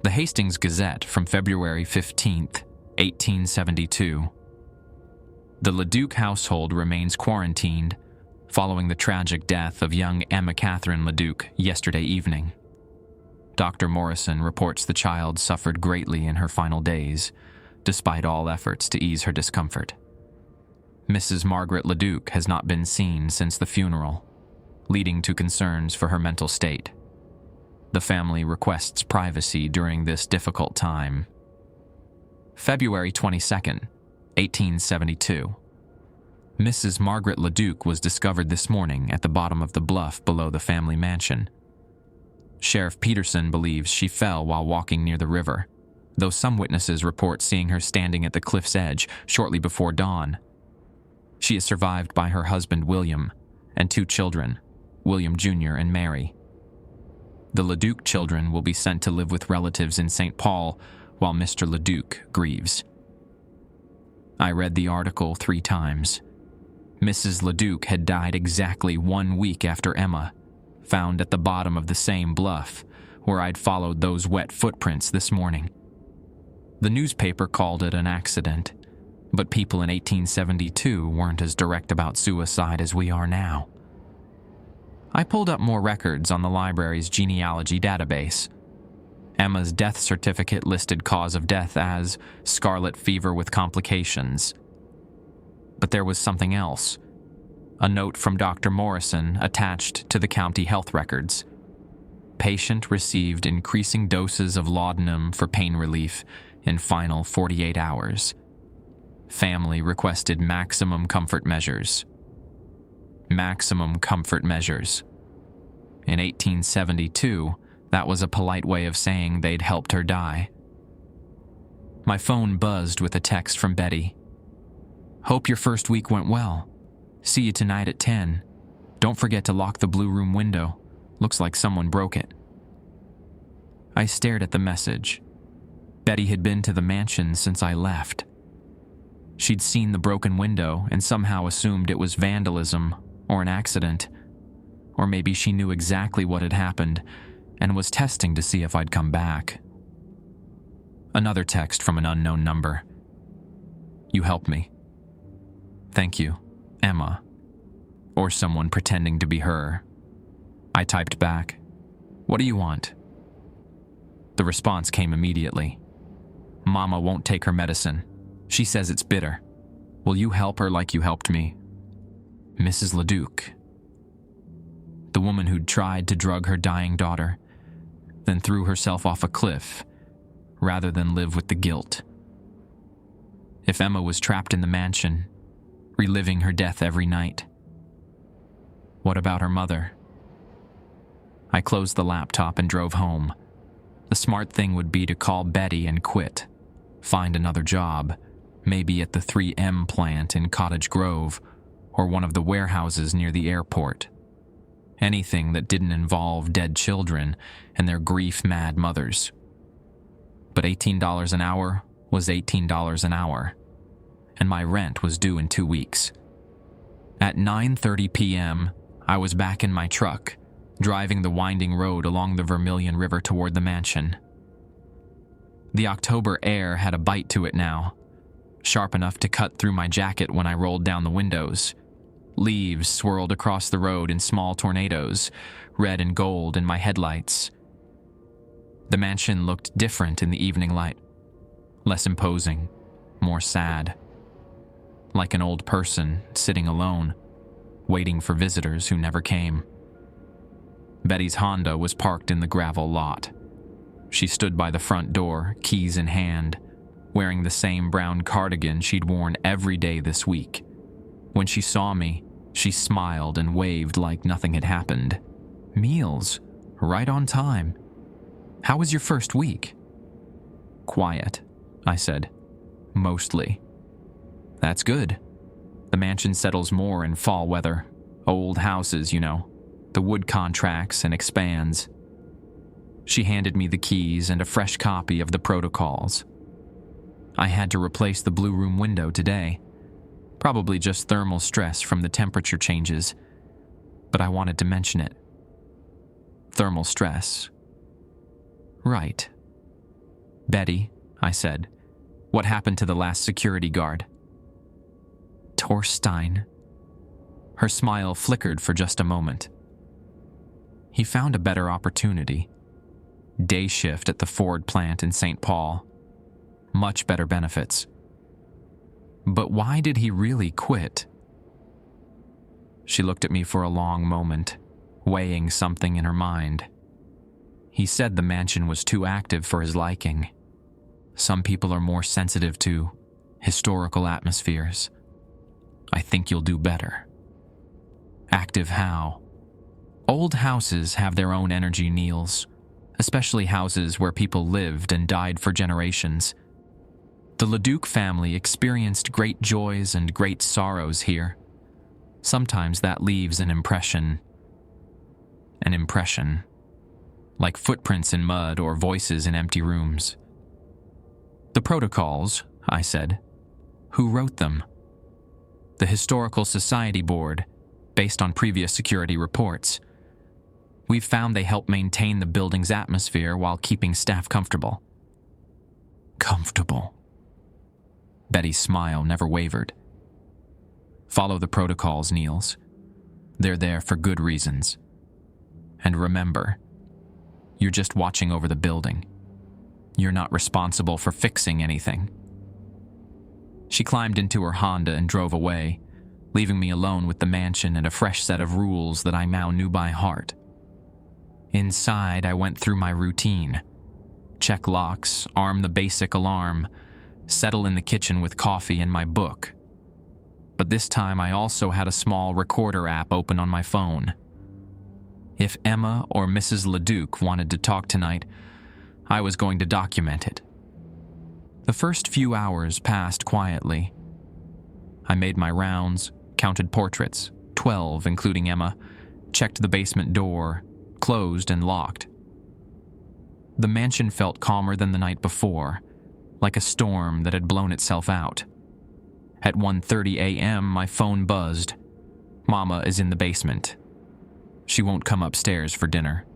The Hastings Gazette from February 15th, 1872. The LeDuc household remains quarantined following the tragic death of young Emma Catherine LeDuc yesterday evening. Dr. Morrison reports the child suffered greatly in her final days, despite all efforts to ease her discomfort. Mrs. Margaret LeDuc has not been seen since the funeral, leading to concerns for her mental state. The family requests privacy during this difficult time. February 22nd, 1872. Mrs. Margaret LeDuc was discovered this morning at the bottom of the bluff below the family mansion. Sheriff Peterson believes she fell while walking near the river, though some witnesses report seeing her standing at the cliff's edge shortly before dawn. She is survived by her husband William and 2 children, William Jr. and Mary. The LeDuc children will be sent to live with relatives in St. Paul while Mr. LeDuc grieves. I read the article 3 times. Mrs. LeDuc had died exactly 1 week after Emma, found at the bottom of the same bluff where I'd followed those wet footprints this morning. The newspaper called it an accident, but people in 1872 weren't as direct about suicide as we are now. I pulled up more records on the library's genealogy database. Emma's death certificate listed cause of death as scarlet fever with complications. But there was something else. A note from Dr. Morrison attached to the county health records. Patient received increasing doses of laudanum for pain relief in final 48 hours. Family requested maximum comfort measures. Maximum comfort measures. In 1872, that was a polite way of saying they'd helped her die. My phone buzzed with a text from Betty. "Hope your first week went well. See you tonight at 10. Don't forget to lock the blue room window. Looks like someone broke it." I stared at the message. Betty had been to the mansion since I left. She'd seen the broken window and somehow assumed it was vandalism or an accident. Or maybe she knew exactly what had happened and was testing to see if I'd come back. Another text from an unknown number. "You helped me. Thank you, Emma." Or someone pretending to be her. I typed back, "What do you want?" The response came immediately. "Mama won't take her medicine. She says it's bitter. Will you help her like you helped me?" Mrs. LeDuc. The woman who'd tried to drug her dying daughter, then threw herself off a cliff rather than live with the guilt. If Emma was trapped in the mansion, reliving her death every night, what about her mother? I closed the laptop and drove home. The smart thing would be to call Betty and quit, find another job, maybe at the 3M plant in Cottage Grove or one of the warehouses near the airport. Anything that didn't involve dead children and their grief-mad mothers. But $18 an hour was $18 an hour, and my rent was due in 2 weeks. At 9:30 p.m., I was back in my truck, driving the winding road along the Vermilion River toward the mansion. The October air had a bite to it now, sharp enough to cut through my jacket when I rolled down the windows. Leaves swirled across the road in small tornadoes, red and gold in my headlights. The mansion looked different in the evening light, less imposing, more sad. Like an old person sitting alone, waiting for visitors who never came. Betty's Honda was parked in the gravel lot. She stood by the front door, keys in hand, wearing the same brown cardigan she'd worn every day this week. When she saw me, she smiled and waved like nothing had happened. "Meals, right on time. How was your first week?" "Quiet," I said. "Mostly." "That's good. The mansion settles more in fall weather. Old houses, you know. The wood contracts and expands." She handed me the keys and a fresh copy of the protocols. I had to replace the blue room window today. Probably just thermal stress from the temperature changes, but I wanted to mention it. Thermal stress. Right. "Betty," I said, "what happened to the last security guard?" "Torstein." Her smile flickered for just a moment. "He found a better opportunity. Day shift at the Ford plant in St. Paul. Much better benefits. But why did he really quit?" She looked at me for a long moment, weighing something in her mind. "He said the mansion was too active for his liking. Some people are more sensitive to historical atmospheres. I think you'll do better." "Active how?" "Old houses have their own energy, Niels, especially houses where people lived and died for generations. The LeDuc family experienced great joys and great sorrows here. Sometimes that leaves an impression. An impression. Like footprints in mud or voices in empty rooms." "The protocols," I said. Who wrote them? The Historical Society Board, based on previous security reports. We've found they help maintain the building's atmosphere while keeping staff comfortable. Comfortable. Betty's smile never wavered. Follow the protocols, Niels. They're there for good reasons. And remember, you're just watching over the building. You're not responsible for fixing anything. She climbed into her Honda and drove away, leaving me alone with the mansion and a fresh set of rules that I now knew by heart. Inside, I went through my routine. Check locks, arm the basic alarm, settle in the kitchen with coffee and my book. But this time I also had a small recorder app open on my phone. If Emma or Mrs. LeDuc wanted to talk tonight, I was going to document it. The first few hours passed quietly. I made my rounds, counted portraits, 12 including Emma, checked the basement door, closed and locked. The mansion felt calmer than the night before, like a storm that had blown itself out. At 1:30 a.m., my phone buzzed. Mama is in the basement. She won't come upstairs for dinner.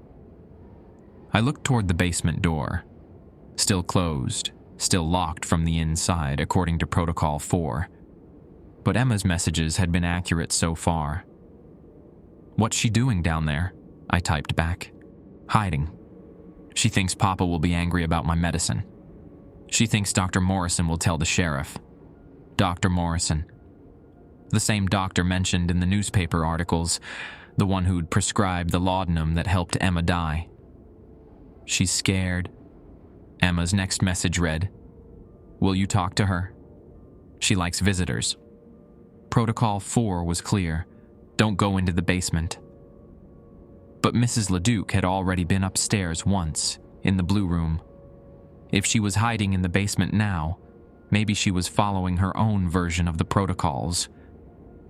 I looked toward the basement door. Still closed, still locked from the inside, according to Protocol 4. But Emma's messages had been accurate so far. "What's she doing down there?" I typed back. "Hiding. She thinks Papa will be angry about my medicine. She thinks Dr. Morrison will tell the sheriff." Dr. Morrison. The same doctor mentioned in the newspaper articles, the one who'd prescribed the laudanum that helped Emma die. She's scared. Emma's next message read, "Will you talk to her? She likes visitors." Protocol 4 was clear. Don't go into the basement. But Mrs. LeDuc had already been upstairs once, in the blue room. If she was hiding in the basement now, maybe she was following her own version of the protocols.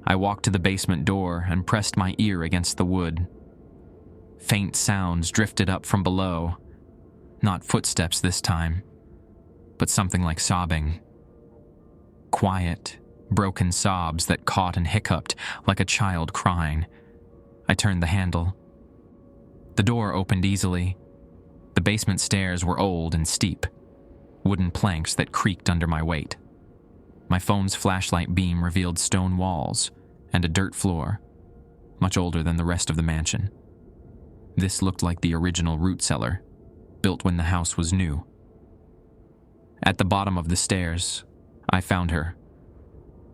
I walked to the basement door and pressed my ear against the wood. Faint sounds drifted up from below. Not footsteps this time, but something like sobbing. Quiet, broken sobs that caught and hiccuped like a child crying. I turned the handle. The door opened easily. The basement stairs were old and steep, wooden planks that creaked under my weight. My phone's flashlight beam revealed stone walls and a dirt floor, much older than the rest of the mansion. This looked like the original root cellar, built when the house was new. At the bottom of the stairs, I found her.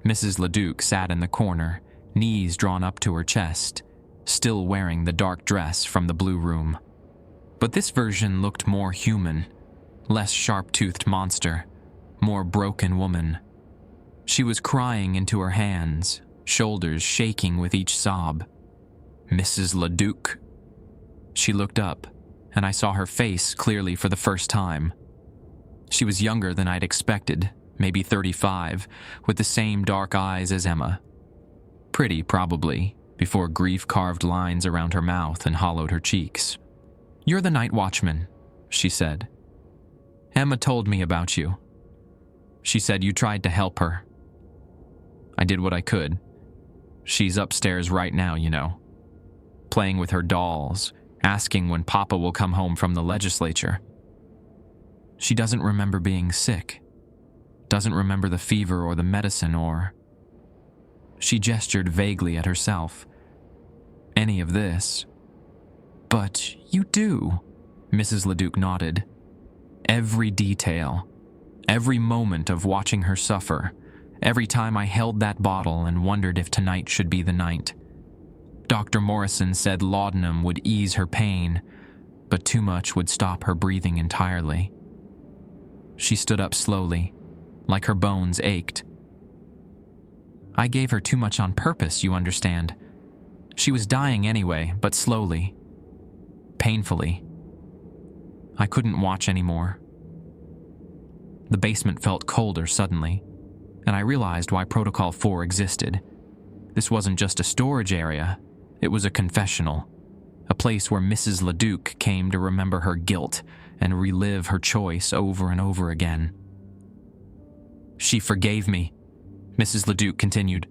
Mrs. LeDuc sat in the corner, knees drawn up to her chest, still wearing the dark dress from the blue room. But this version looked more human, less sharp-toothed monster, more broken woman. She was crying into her hands, shoulders shaking with each sob. "Mrs. LeDuc." She looked up, and I saw her face clearly for the first time. She was younger than I'd expected, maybe 35, with the same dark eyes as Emma. Pretty, probably, before grief carved lines around her mouth and hollowed her cheeks. "You're the night watchman," she said. "Emma told me about you. She said you tried to help her." I did what I could. She's upstairs right now, you know, playing with her dolls, asking when Papa will come home from the legislature. She doesn't remember being sick, doesn't remember the fever or the medicine or... She gestured vaguely at herself. "Any of this." "But you do," Mrs. LeDuc nodded. Every detail, every moment of watching her suffer, every time I held that bottle and wondered if tonight should be the night. Dr. Morrison said laudanum would ease her pain, but too much would stop her breathing entirely. She stood up slowly, like her bones ached. "I gave her too much on purpose, you understand. She was dying anyway, but slowly. Painfully. I couldn't watch anymore." The basement felt colder suddenly, and I realized why Protocol 4 existed. This wasn't just a storage area, it was a confessional, a place where Mrs. LeDuc came to remember her guilt and relive her choice over and over again. "She forgave me," Mrs. LeDuc continued.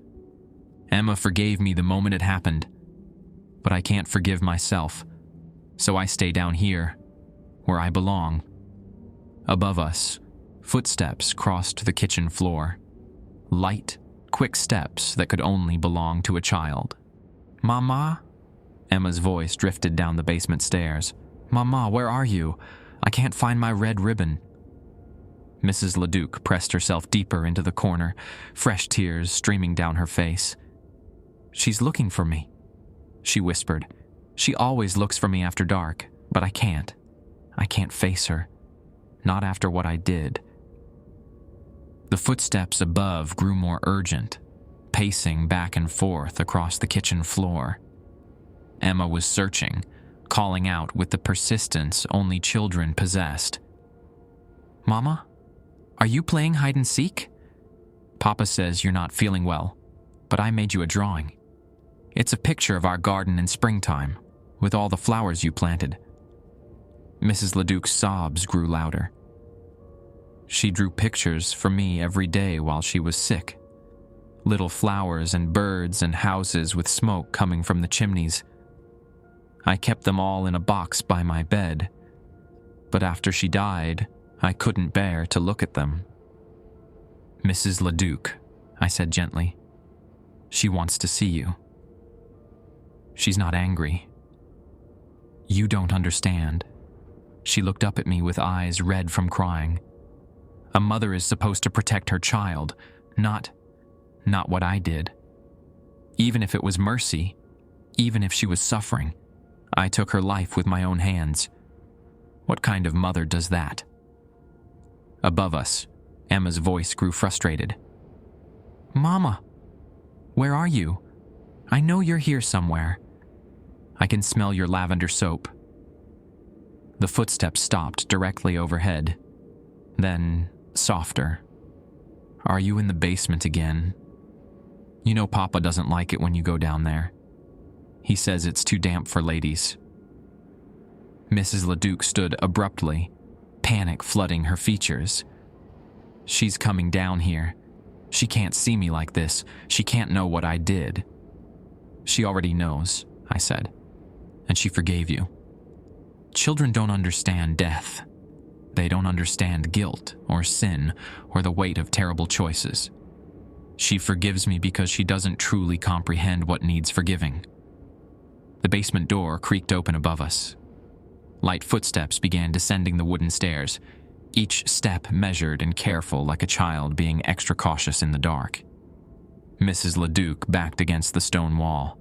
Emma forgave me the moment it happened, but I can't forgive myself, so I stay down here, where I belong. Above us, footsteps crossed the kitchen floor. Light, quick steps that could only belong to a child. Mama? Emma's voice drifted down the basement stairs. Mama, where are you? I can't find my red ribbon. Mrs. LeDuc pressed herself deeper into the corner, fresh tears streaming down her face. She's looking for me, she whispered. She always looks for me after dark, but I can't. I can't face her. Not after what I did. The footsteps above grew more urgent, pacing back and forth across the kitchen floor. Emma was searching, calling out with the persistence only children possessed. Mama, are you playing hide and seek? Papa says you're not feeling well, but I made you a drawing. It's a picture of our garden in springtime, with all the flowers you planted. Mrs. LeDuc's sobs grew louder. She drew pictures for me every day while she was sick. Little flowers and birds and houses with smoke coming from the chimneys. I kept them all in a box by my bed, but after she died, I couldn't bear to look at them. Mrs. LeDuc, I said gently. She wants to see you. She's not angry. You don't understand. She looked up at me with eyes red from crying. A mother is supposed to protect her child, not what I did. Even if it was mercy, even if she was suffering, I took her life with my own hands. What kind of mother does that? Above us, Emma's voice grew frustrated. Mama, where are you? I know you're here somewhere. I can smell your lavender soap. The footsteps stopped directly overhead, then softer. Are you in the basement again? You know Papa doesn't like it when you go down there. He says it's too damp for ladies. Mrs. LeDuc stood abruptly, panic flooding her features. She's coming down here. She can't see me like this. She can't know what I did. She already knows, I said, and she forgave you. Children don't understand death. They don't understand guilt or sin or the weight of terrible choices. She forgives me because she doesn't truly comprehend what needs forgiving. The basement door creaked open above us. Light footsteps began descending the wooden stairs, each step measured and careful like a child being extra cautious in the dark. Mrs. LeDuc backed against the stone wall.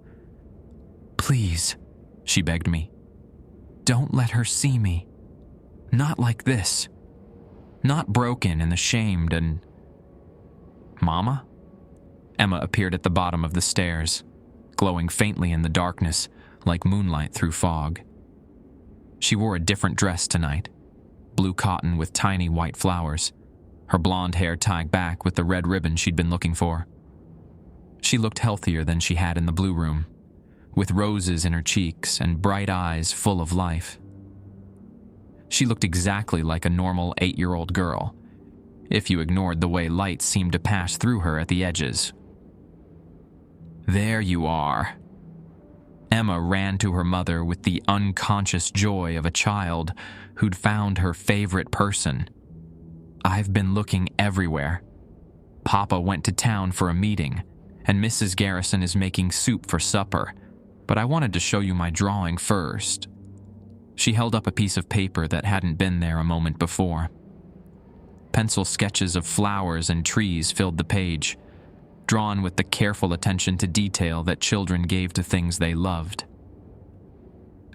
Please, she begged me. Don't let her see me. Not like this. Not broken and ashamed and... Mama? Emma appeared at the bottom of the stairs, glowing faintly in the darkness like moonlight through fog. She wore a different dress tonight, blue cotton with tiny white flowers, her blonde hair tied back with the red ribbon she'd been looking for. She looked healthier than she had in the blue room, with roses in her cheeks and bright eyes full of life. She looked exactly like a normal 8-year-old girl, if you ignored the way light seemed to pass through her at the edges. There you are. Emma ran to her mother with the unconscious joy of a child who'd found her favorite person. I've been looking everywhere. Papa went to town for a meeting, and Mrs. Garrison is making soup for supper, but I wanted to show you my drawing first. She held up a piece of paper that hadn't been there a moment before. Pencil sketches of flowers and trees filled the page, drawn with the careful attention to detail that children gave to things they loved.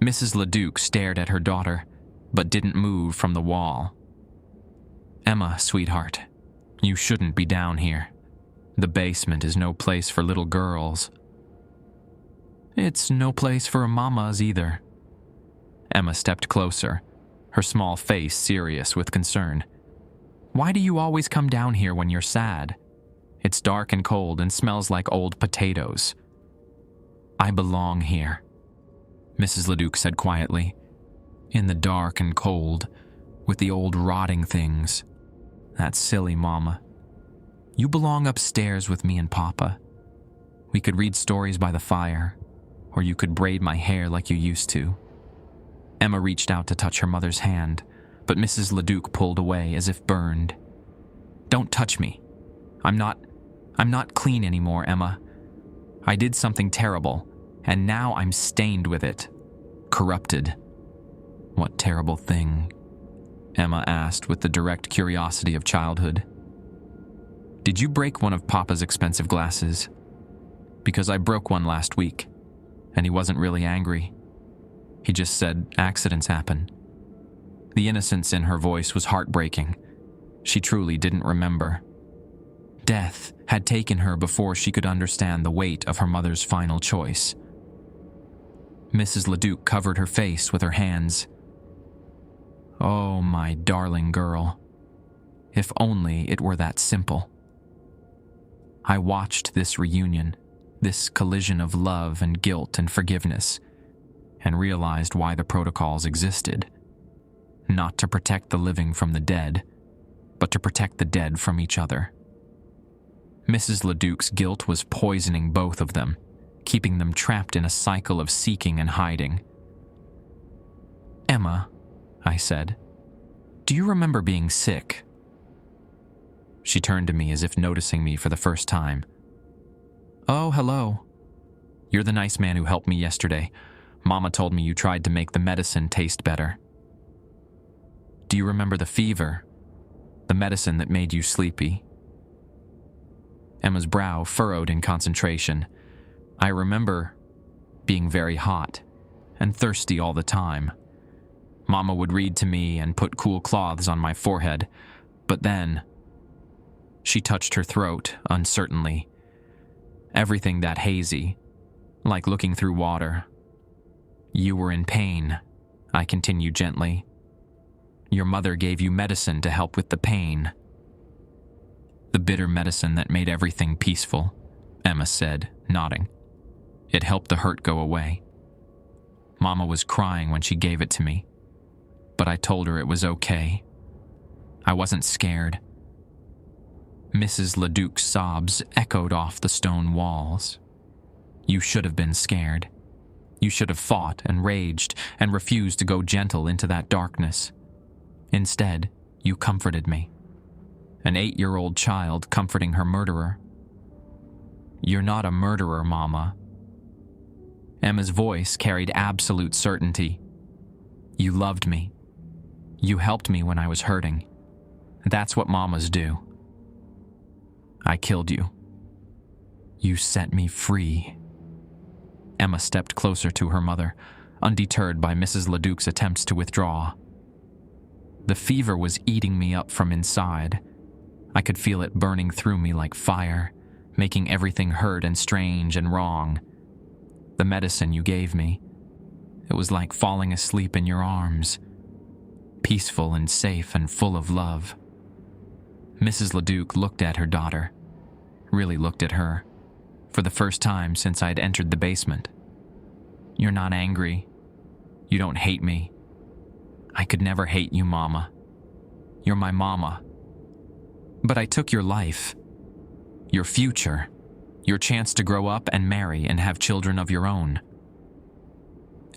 Mrs. LeDuc stared at her daughter, but didn't move from the wall. Emma, sweetheart, you shouldn't be down here. The basement is no place for little girls. It's no place for mamas either. Emma stepped closer, her small face serious with concern. Why do you always come down here when you're sad? It's dark and cold and smells like old potatoes. I belong here, Mrs. LeDuc said quietly. In the dark and cold, with the old rotting things. That silly mama. You belong upstairs with me and Papa. We could read stories by the fire, or you could braid my hair like you used to." Emma reached out to touch her mother's hand, but Mrs. LeDuc pulled away as if burned. "Don't touch me. I'm not clean anymore, Emma. I did something terrible, and now I'm stained with it. Corrupted." "What terrible thing?" Emma asked with the direct curiosity of childhood. "Did you break one of Papa's expensive glasses? Because I broke one last week, and he wasn't really angry. He just said accidents happen." The innocence in her voice was heartbreaking. She truly didn't remember. Death had taken her before she could understand the weight of her mother's final choice. Mrs. LeDuc covered her face with her hands. "Oh, my darling girl. If only it were that simple." I watched this reunion, this collision of love and guilt and forgiveness, and realized why the protocols existed. Not to protect the living from the dead, but to protect the dead from each other. Mrs. LeDuc's guilt was poisoning both of them, keeping them trapped in a cycle of seeking and hiding. "Emma," I said, "do you remember being sick?" She turned to me as if noticing me for the first time. "Oh, hello. You're the nice man who helped me yesterday. Mama told me you tried to make the medicine taste better." "Do you remember the fever? The medicine that made you sleepy?" Emma's brow furrowed in concentration. "I remember being very hot and thirsty all the time. Mama would read to me and put cool cloths on my forehead, but then..." She touched her throat uncertainly. "Everything that hazy, like looking through water. You were in pain," I continued gently. "Your mother gave you medicine to help with the pain." "The bitter medicine that made everything peaceful," Emma said, nodding. "It helped the hurt go away. Mama was crying when she gave it to me, but I told her it was okay. I wasn't scared." Mrs. LeDuc's sobs echoed off the stone walls. "You should have been scared. You should have fought and raged and refused to go gentle into that darkness. Instead, you comforted me. An 8-year-old child comforting her murderer." "You're not a murderer, Mama." Emma's voice carried absolute certainty. "You loved me. You helped me when I was hurting. That's what mamas do." "I killed you. You set me free." Emma stepped closer to her mother, undeterred by Mrs. LeDuc's attempts to withdraw. "The fever was eating me up from inside. I could feel it burning through me like fire, making everything hurt and strange and wrong. The medicine you gave me, it was like falling asleep in your arms, peaceful and safe and full of love." Mrs. LeDuc looked at her daughter, really looked at her, for the first time since I'd entered the basement. "You're not angry. You don't hate me. I could never hate you, Mama. You're my mama. But I took your life, your future, your chance to grow up and marry and have children of your own."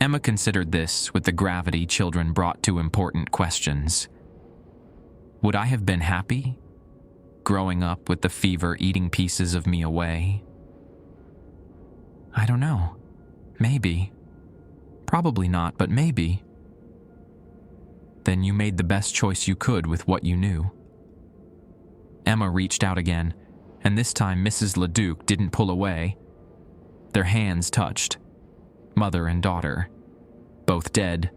Emma considered this with the gravity children brought to important questions. Would I have been happy, growing up with the fever eating pieces of me away? I don't know. Maybe. Probably not, but maybe. Then you made the best choice you could with what you knew. Emma reached out again, and this time Mrs. LeDuc didn't pull away. Their hands touched, mother and daughter, both dead,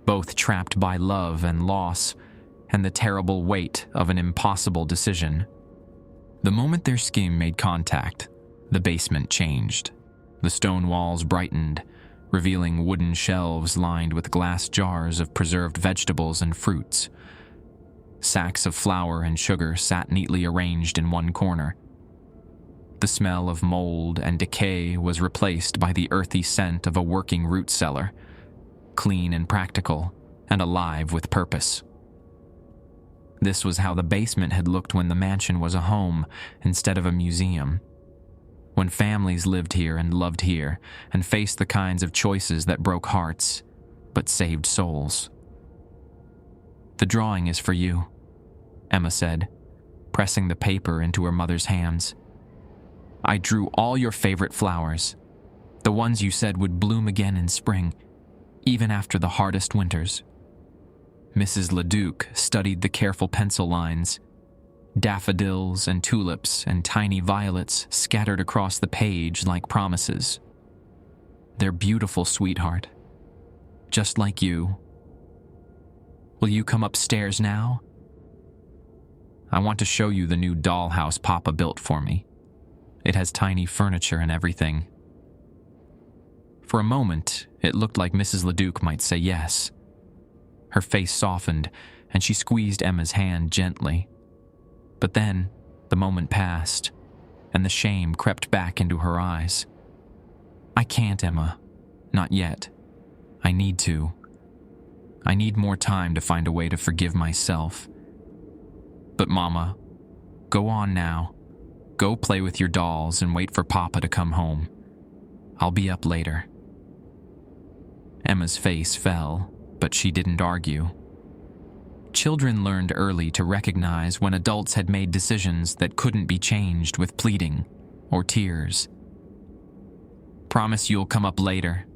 both trapped by love and loss and the terrible weight of an impossible decision. The moment their skin made contact, the basement changed. The stone walls brightened, revealing wooden shelves lined with glass jars of preserved vegetables and fruits. Sacks of flour and sugar sat neatly arranged in one corner. The smell of mold and decay was replaced by the earthy scent of a working root cellar, clean and practical, and alive with purpose. This was how the basement had looked when the mansion was a home instead of a museum. When families lived here and loved here and faced the kinds of choices that broke hearts but saved souls. "The drawing is for you," Emma said, pressing the paper into her mother's hands. "I drew all your favorite flowers, the ones you said would bloom again in spring, even after the hardest winters." Mrs. LeDuc studied the careful pencil lines. Daffodils and tulips and tiny violets scattered across the page like promises. "They're beautiful, sweetheart. Just like you. Will you come upstairs now? I want to show you the new dollhouse Papa built for me. It has tiny furniture and everything." For a moment, it looked like Mrs. LeDuc might say yes. Her face softened, and she squeezed Emma's hand gently. But then, the moment passed, and the shame crept back into her eyes. "I can't, Emma. Not yet. I need to. I need more time to find a way to forgive myself. But Mama, go on now. Go play with your dolls and wait for Papa to come home. I'll be up later." Emma's face fell, but she didn't argue. Children learned early to recognize when adults had made decisions that couldn't be changed with pleading or tears. "Promise you'll come up later."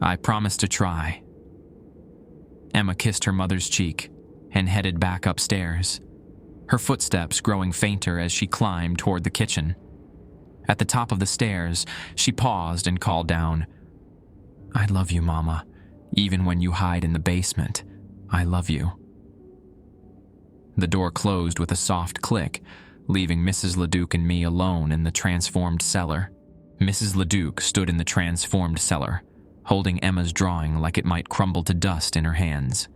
"I promise to try." Emma kissed her mother's cheek and headed back upstairs, her footsteps growing fainter as she climbed toward the kitchen. At the top of the stairs, she paused and called down, "I love you, Mama. Even when you hide in the basement, I love you." The door closed with a soft click, leaving Mrs. LeDuc and me alone in the transformed cellar. Mrs. LeDuc stood in the transformed cellar, holding Emma's drawing like it might crumble to dust in her hands.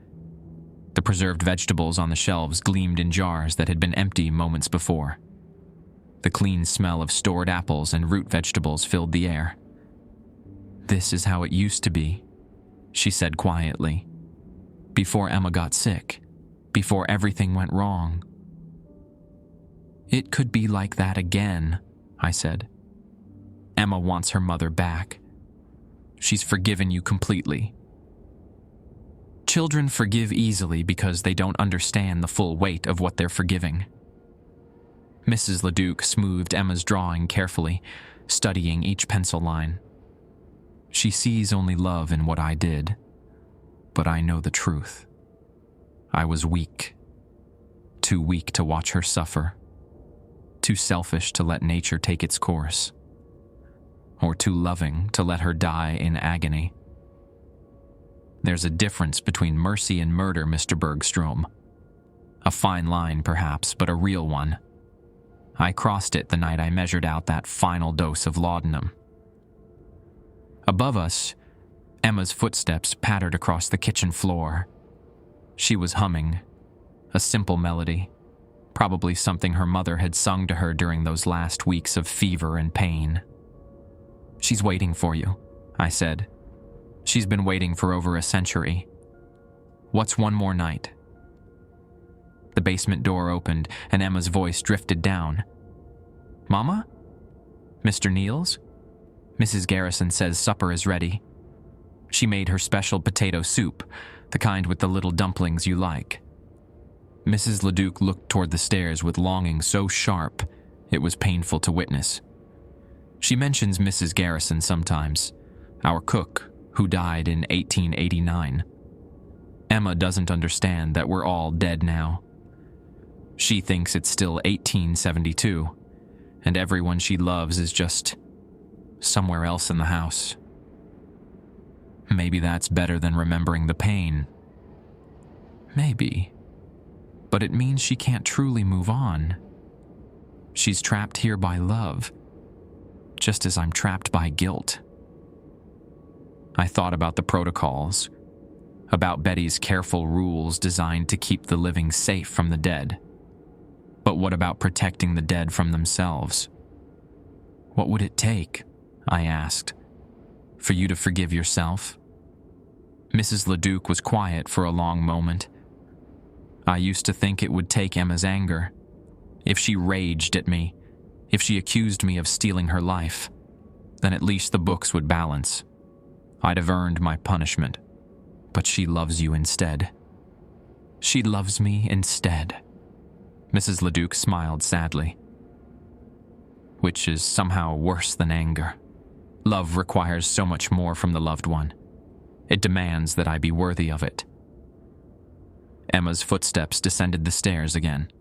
The preserved vegetables on the shelves gleamed in jars that had been empty moments before. The clean smell of stored apples and root vegetables filled the air. "This is how it used to be," she said quietly. "Before Emma got sick, before everything went wrong." "It could be like that again," I said. "Emma wants her mother back. She's forgiven you completely." Children forgive easily because they don't understand the full weight of what they're forgiving. Mrs. LeDuc smoothed Emma's drawing carefully, studying each pencil line. "She sees only love in what I did, but I know the truth. I was weak. Too weak to watch her suffer. Too selfish to let nature take its course. Or too loving to let her die in agony. There's a difference between mercy and murder, Mr. Bergstrom. A fine line, perhaps, but a real one. I crossed it the night I measured out that final dose of laudanum." Above us, Emma's footsteps pattered across the kitchen floor. She was humming, a simple melody, probably something her mother had sung to her during those last weeks of fever and pain. "She's waiting for you," I said. "She's been waiting for over a century. What's one more night?" The basement door opened and Emma's voice drifted down. "Mama? Mr. Niels? Mrs. Garrison says supper is ready. She made her special potato soup, the kind with the little dumplings you like." Mrs. LeDuc looked toward the stairs with longing so sharp it was painful to witness. She mentions Mrs. Garrison sometimes, our cook, who died in 1889. Emma doesn't understand that we're all dead now. She thinks it's still 1872, and everyone she loves is just somewhere else in the house. Maybe that's better than remembering the pain. Maybe. But it means she can't truly move on. She's trapped here by love, just as I'm trapped by guilt. I thought about the protocols, about Betty's careful rules designed to keep the living safe from the dead. But what about protecting the dead from themselves? What would it take, I asked, for you to forgive yourself? Mrs. LeDuc was quiet for a long moment. I used to think it would take Emma's anger. If she raged at me, if she accused me of stealing her life, then at least the books would balance. I'd have earned my punishment. But she loves you instead. She loves me instead. Mrs. LeDuc smiled sadly. Which is somehow worse than anger. Love requires so much more from the loved one. It demands that I be worthy of it. Emma's footsteps descended the stairs again.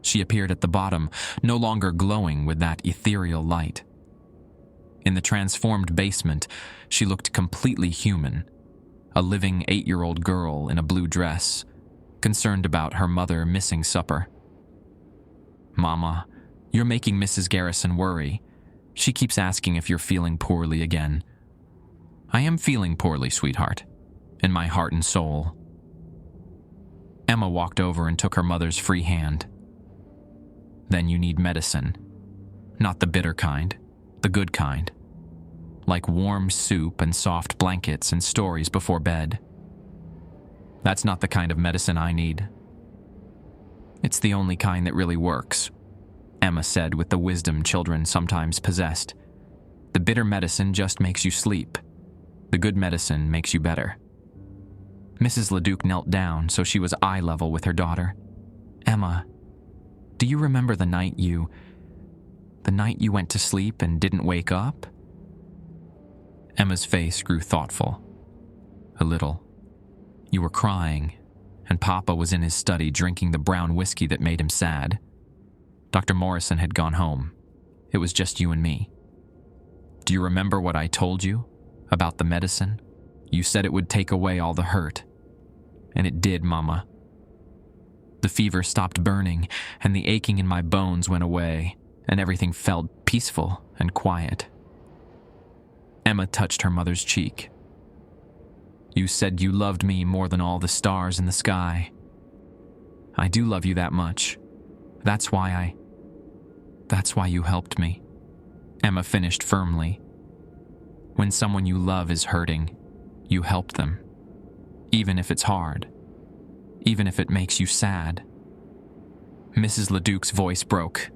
She appeared at the bottom, no longer glowing with that ethereal light. In the transformed basement, she looked completely human, a living 8-year-old girl in a blue dress, concerned about her mother missing supper. "Mama, you're making Mrs. Garrison worry. She keeps asking if you're feeling poorly again." "I am feeling poorly, sweetheart, in my heart and soul." Emma walked over and took her mother's free hand. "Then you need medicine. Not the bitter kind, the good kind. Like warm soup and soft blankets and stories before bed. That's not the kind of medicine I need." "It's the only kind that really works," Emma said with the wisdom children sometimes possessed. "The bitter medicine just makes you sleep. The good medicine makes you better." Mrs. LeDuc knelt down so she was eye level with her daughter. "Emma, do you remember the night you went to sleep and didn't wake up?" Emma's face grew thoughtful. "A little. You were crying, and Papa was in his study drinking the brown whiskey that made him sad. Dr. Morrison had gone home. It was just you and me. Do you remember what I told you about the medicine? You said it would take away all the hurt. And it did, Mama. The fever stopped burning, and the aching in my bones went away, and everything felt peaceful and quiet." Emma touched her mother's cheek. "You said you loved me more than all the stars in the sky. I do love you that much. That's why you helped me," Emma finished firmly. "When someone you love is hurting, you help them. Even if it's hard. Even if it makes you sad." Mrs. LeDuc's voice broke.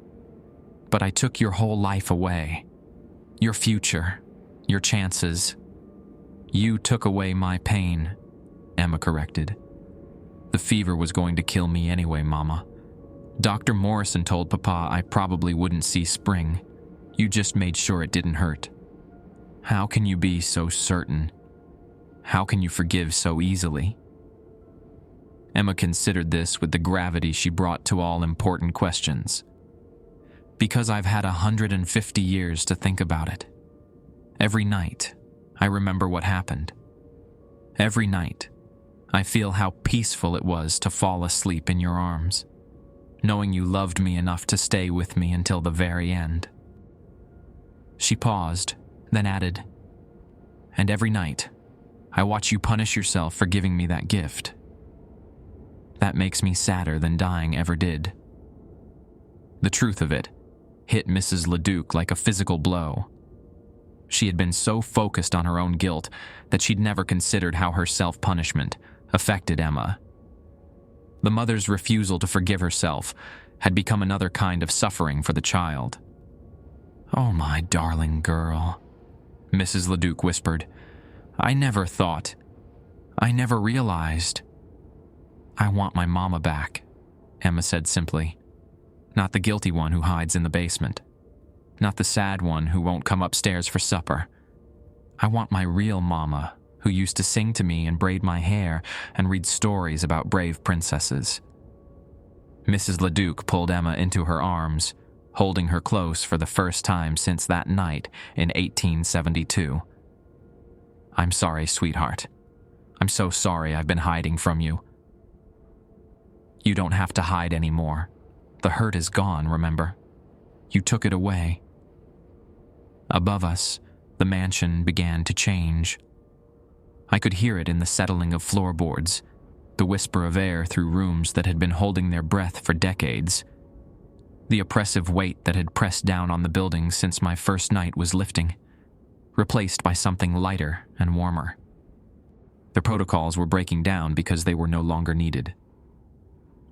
"But I took your whole life away. Your future. Your chances. You took away my pain," Emma corrected. "The fever was going to kill me anyway, Mama. Dr. Morrison told Papa I probably wouldn't see spring. You just made sure it didn't hurt. How can you be so certain? How can you forgive so easily?" Emma considered this with the gravity she brought to all important questions. "Because I've had 150 years to think about it. Every night, I remember what happened. Every night, I feel how peaceful it was to fall asleep in your arms, knowing you loved me enough to stay with me until the very end." She paused, then added, "And every night, I watch you punish yourself for giving me that gift. That makes me sadder than dying ever did." The truth of it hit Mrs. LeDuc like a physical blow. She had been so focused on her own guilt that she'd never considered how her self-punishment affected Emma. The mother's refusal to forgive herself had become another kind of suffering for the child. "Oh, my darling girl," Mrs. LeDuc whispered. I never realized." "I want my mama back," Emma said simply. "Not the guilty one who hides in the basement. Not the sad one who won't come upstairs for supper. I want my real mama, who used to sing to me and braid my hair and read stories about brave princesses." Mrs. LeDuc pulled Emma into her arms, holding her close for the first time since that night in 1872. "I'm sorry, sweetheart. I'm so sorry I've been hiding from you." "You don't have to hide anymore. The hurt is gone, remember? You took it away." Above us, the mansion began to change. I could hear it in the settling of floorboards, the whisper of air through rooms that had been holding their breath for decades. The oppressive weight that had pressed down on the building since my first night was lifting, replaced by something lighter and warmer. The protocols were breaking down because they were no longer needed.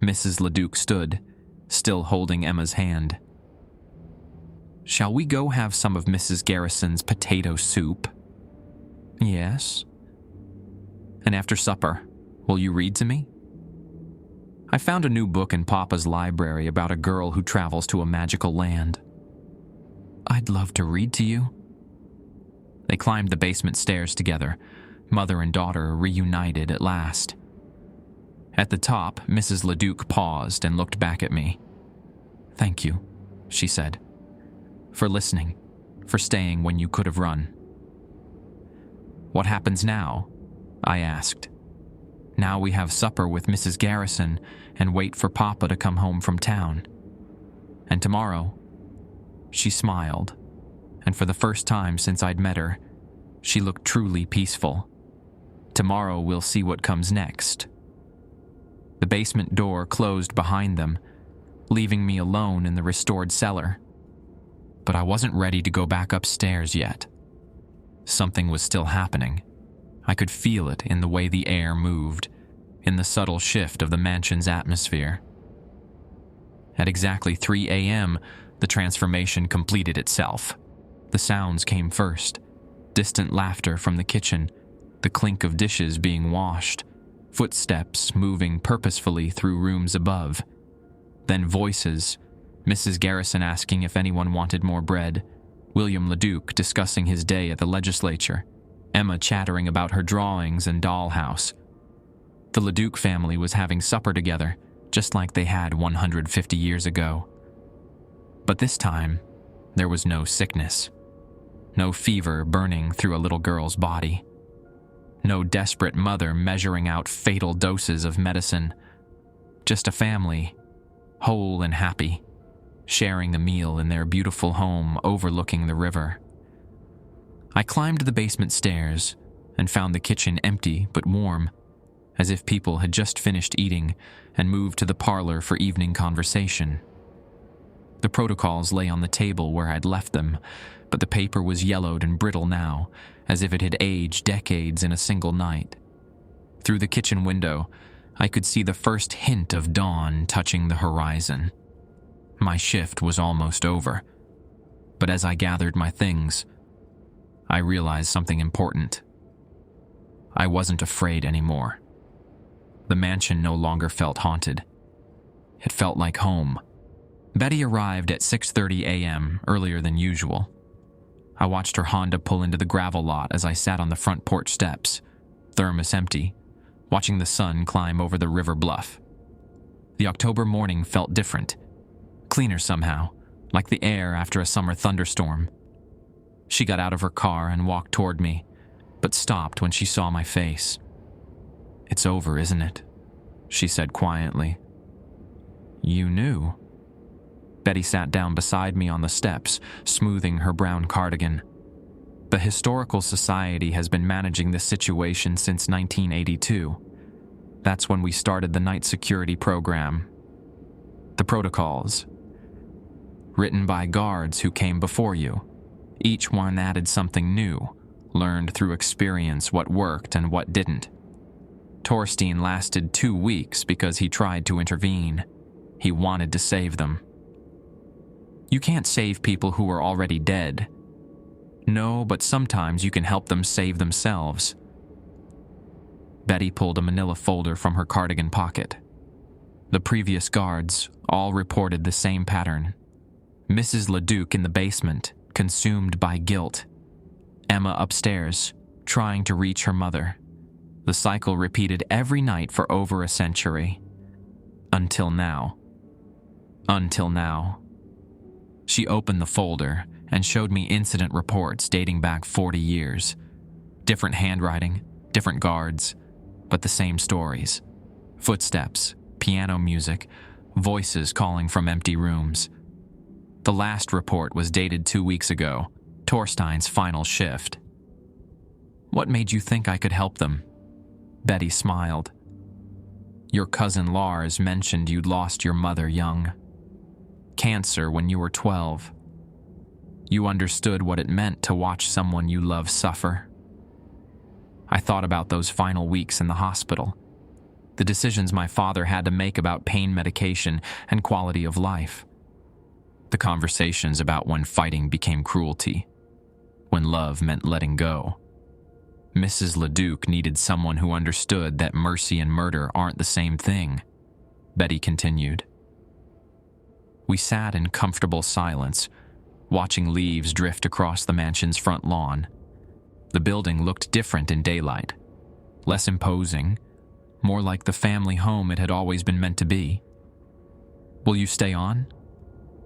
Mrs. LeDuc stood, still holding Emma's hand. "Shall we go have some of Mrs. Garrison's potato soup?" "Yes." "And after supper, will you read to me?" "I found a new book in Papa's library about a girl who travels to a magical land." "I'd love to read to you." They climbed the basement stairs together, mother and daughter reunited at last. At the top, Mrs. LeDuc paused and looked back at me. "Thank you," she said, "for listening, for staying when you could have run." "What happens now?" I asked. "Now we have supper with Mrs. Garrison and wait for Papa to come home from town. And tomorrow..." She smiled, and for the first time since I'd met her, she looked truly peaceful. "Tomorrow we'll see what comes next." The basement door closed behind them, leaving me alone in the restored cellar. But I wasn't ready to go back upstairs yet. Something was still happening. I could feel it in the way the air moved, in the subtle shift of the mansion's atmosphere. At exactly 3 a.m., the transformation completed itself. The sounds came first: distant laughter from the kitchen, the clink of dishes being washed, footsteps moving purposefully through rooms above. Then voices, Mrs. Garrison asking if anyone wanted more bread, William LeDuc discussing his day at the legislature, Emma chattering about her drawings and dollhouse. The LeDuc family was having supper together, just like they had 150 years ago. But this time, there was no sickness. No fever burning through a little girl's body. No desperate mother measuring out fatal doses of medicine. Just a family, whole and happy, sharing the meal in their beautiful home overlooking the river. I climbed the basement stairs and found the kitchen empty but warm, as if people had just finished eating and moved to the parlor for evening conversation. The protocols lay on the table where I'd left them, but the paper was yellowed and brittle now, as if it had aged decades in a single night. Through the kitchen window, I could see the first hint of dawn touching the horizon. My shift was almost over, but as I gathered my things, I realized something important. I wasn't afraid anymore. The mansion no longer felt haunted. It felt like home. Betty arrived at 6:30 a.m., earlier than usual. I watched her Honda pull into the gravel lot as I sat on the front porch steps, thermos empty, watching the sun climb over the river bluff. The October morning felt different, cleaner somehow, like the air after a summer thunderstorm. She got out of her car and walked toward me, but stopped when she saw my face. "It's over, isn't it?" she said quietly. "You knew." Betty sat down beside me on the steps, smoothing her brown cardigan. "The Historical Society has been managing this situation since 1982. That's when we started the night security program. The protocols. Written by guards who came before you. Each one added something new, learned through experience what worked and what didn't. Torstein lasted 2 weeks because he tried to intervene. He wanted to save them. You can't save people who are already dead. No, but sometimes you can help them save themselves." Betty pulled a manila folder from her cardigan pocket. The previous guards all reported the same pattern. Mrs. LeDuc in the basement, consumed by guilt. Emma upstairs, trying to reach her mother. The cycle repeated every night for over a century. Until now. Until now. She opened the folder and showed me incident reports dating back 40 years. Different handwriting, different guards, but the same stories. Footsteps, piano music, voices calling from empty rooms. The last report was dated 2 weeks ago, Torstein's final shift. "What made you think I could help them?" Betty smiled. "Your cousin Lars mentioned you'd lost your mother young. Cancer when you were 12. You understood what it meant to watch someone you love suffer. I thought about those final weeks in the hospital. The decisions my father had to make about pain medication and quality of life. The conversations about when fighting became cruelty, when love meant letting go. Mrs. LeDuc needed someone who understood that mercy and murder aren't the same thing, Betty continued. We sat in comfortable silence, watching leaves drift across the mansion's front lawn. The building looked different in daylight, less imposing, more like the family home it had always been meant to be. "Will you stay on?"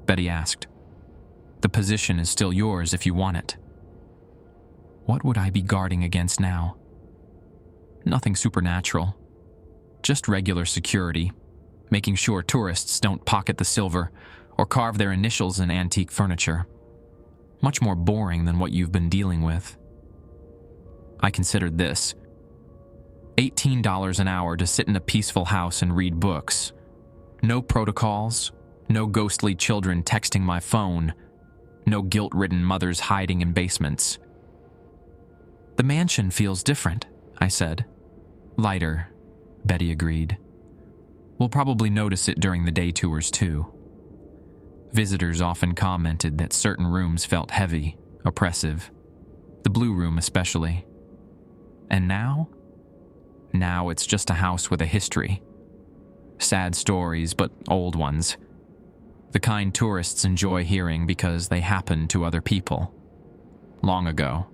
Betty asked. "The position is still yours if you want it." What would I be guarding against now? Nothing supernatural. Just regular security, making sure tourists don't pocket the silver or carve their initials in antique furniture. Much more boring than what you've been dealing with. I considered this. $18 an hour to sit in a peaceful house and read books. No protocols, no ghostly children texting my phone, no guilt-ridden mothers hiding in basements. "The mansion feels different," I said. "Lighter," Betty agreed. "We'll probably notice it during the day tours too." Visitors often commented that certain rooms felt heavy, oppressive. The blue room especially. And now? Now it's just a house with a history. Sad stories, but old ones. The kind tourists enjoy hearing because they happened to other people. Long ago.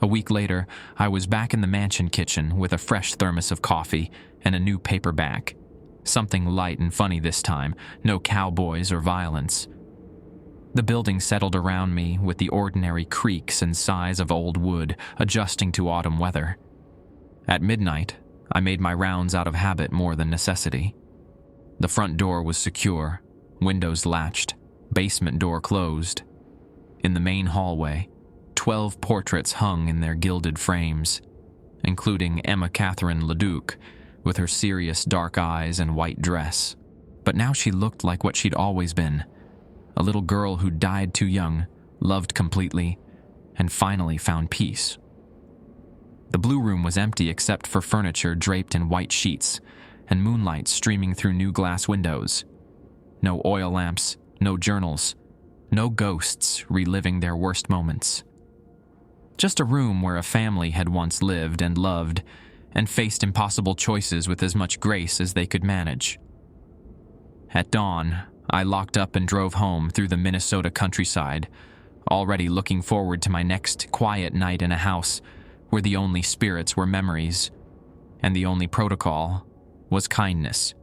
A week later, I was back in the mansion kitchen with a fresh thermos of coffee and a new paperback. Something light and funny this time, no cowboys or violence. The building settled around me with the ordinary creaks and sighs of old wood adjusting to autumn weather. At midnight, I made my rounds out of habit more than necessity. The front door was secure, windows latched, basement door closed. In the main hallway, 12 portraits hung in their gilded frames, including Emma Catherine LeDuc, with her serious dark eyes and white dress. But now she looked like what she'd always been, a little girl who died too young, loved completely, and finally found peace. The blue room was empty except for furniture draped in white sheets and moonlight streaming through new glass windows. No oil lamps, no journals, no ghosts reliving their worst moments. Just a room where a family had once lived and loved and faced impossible choices with as much grace as they could manage. At dawn, I locked up and drove home through the Minnesota countryside, already looking forward to my next quiet night in a house where the only spirits were memories, and the only protocol was kindness.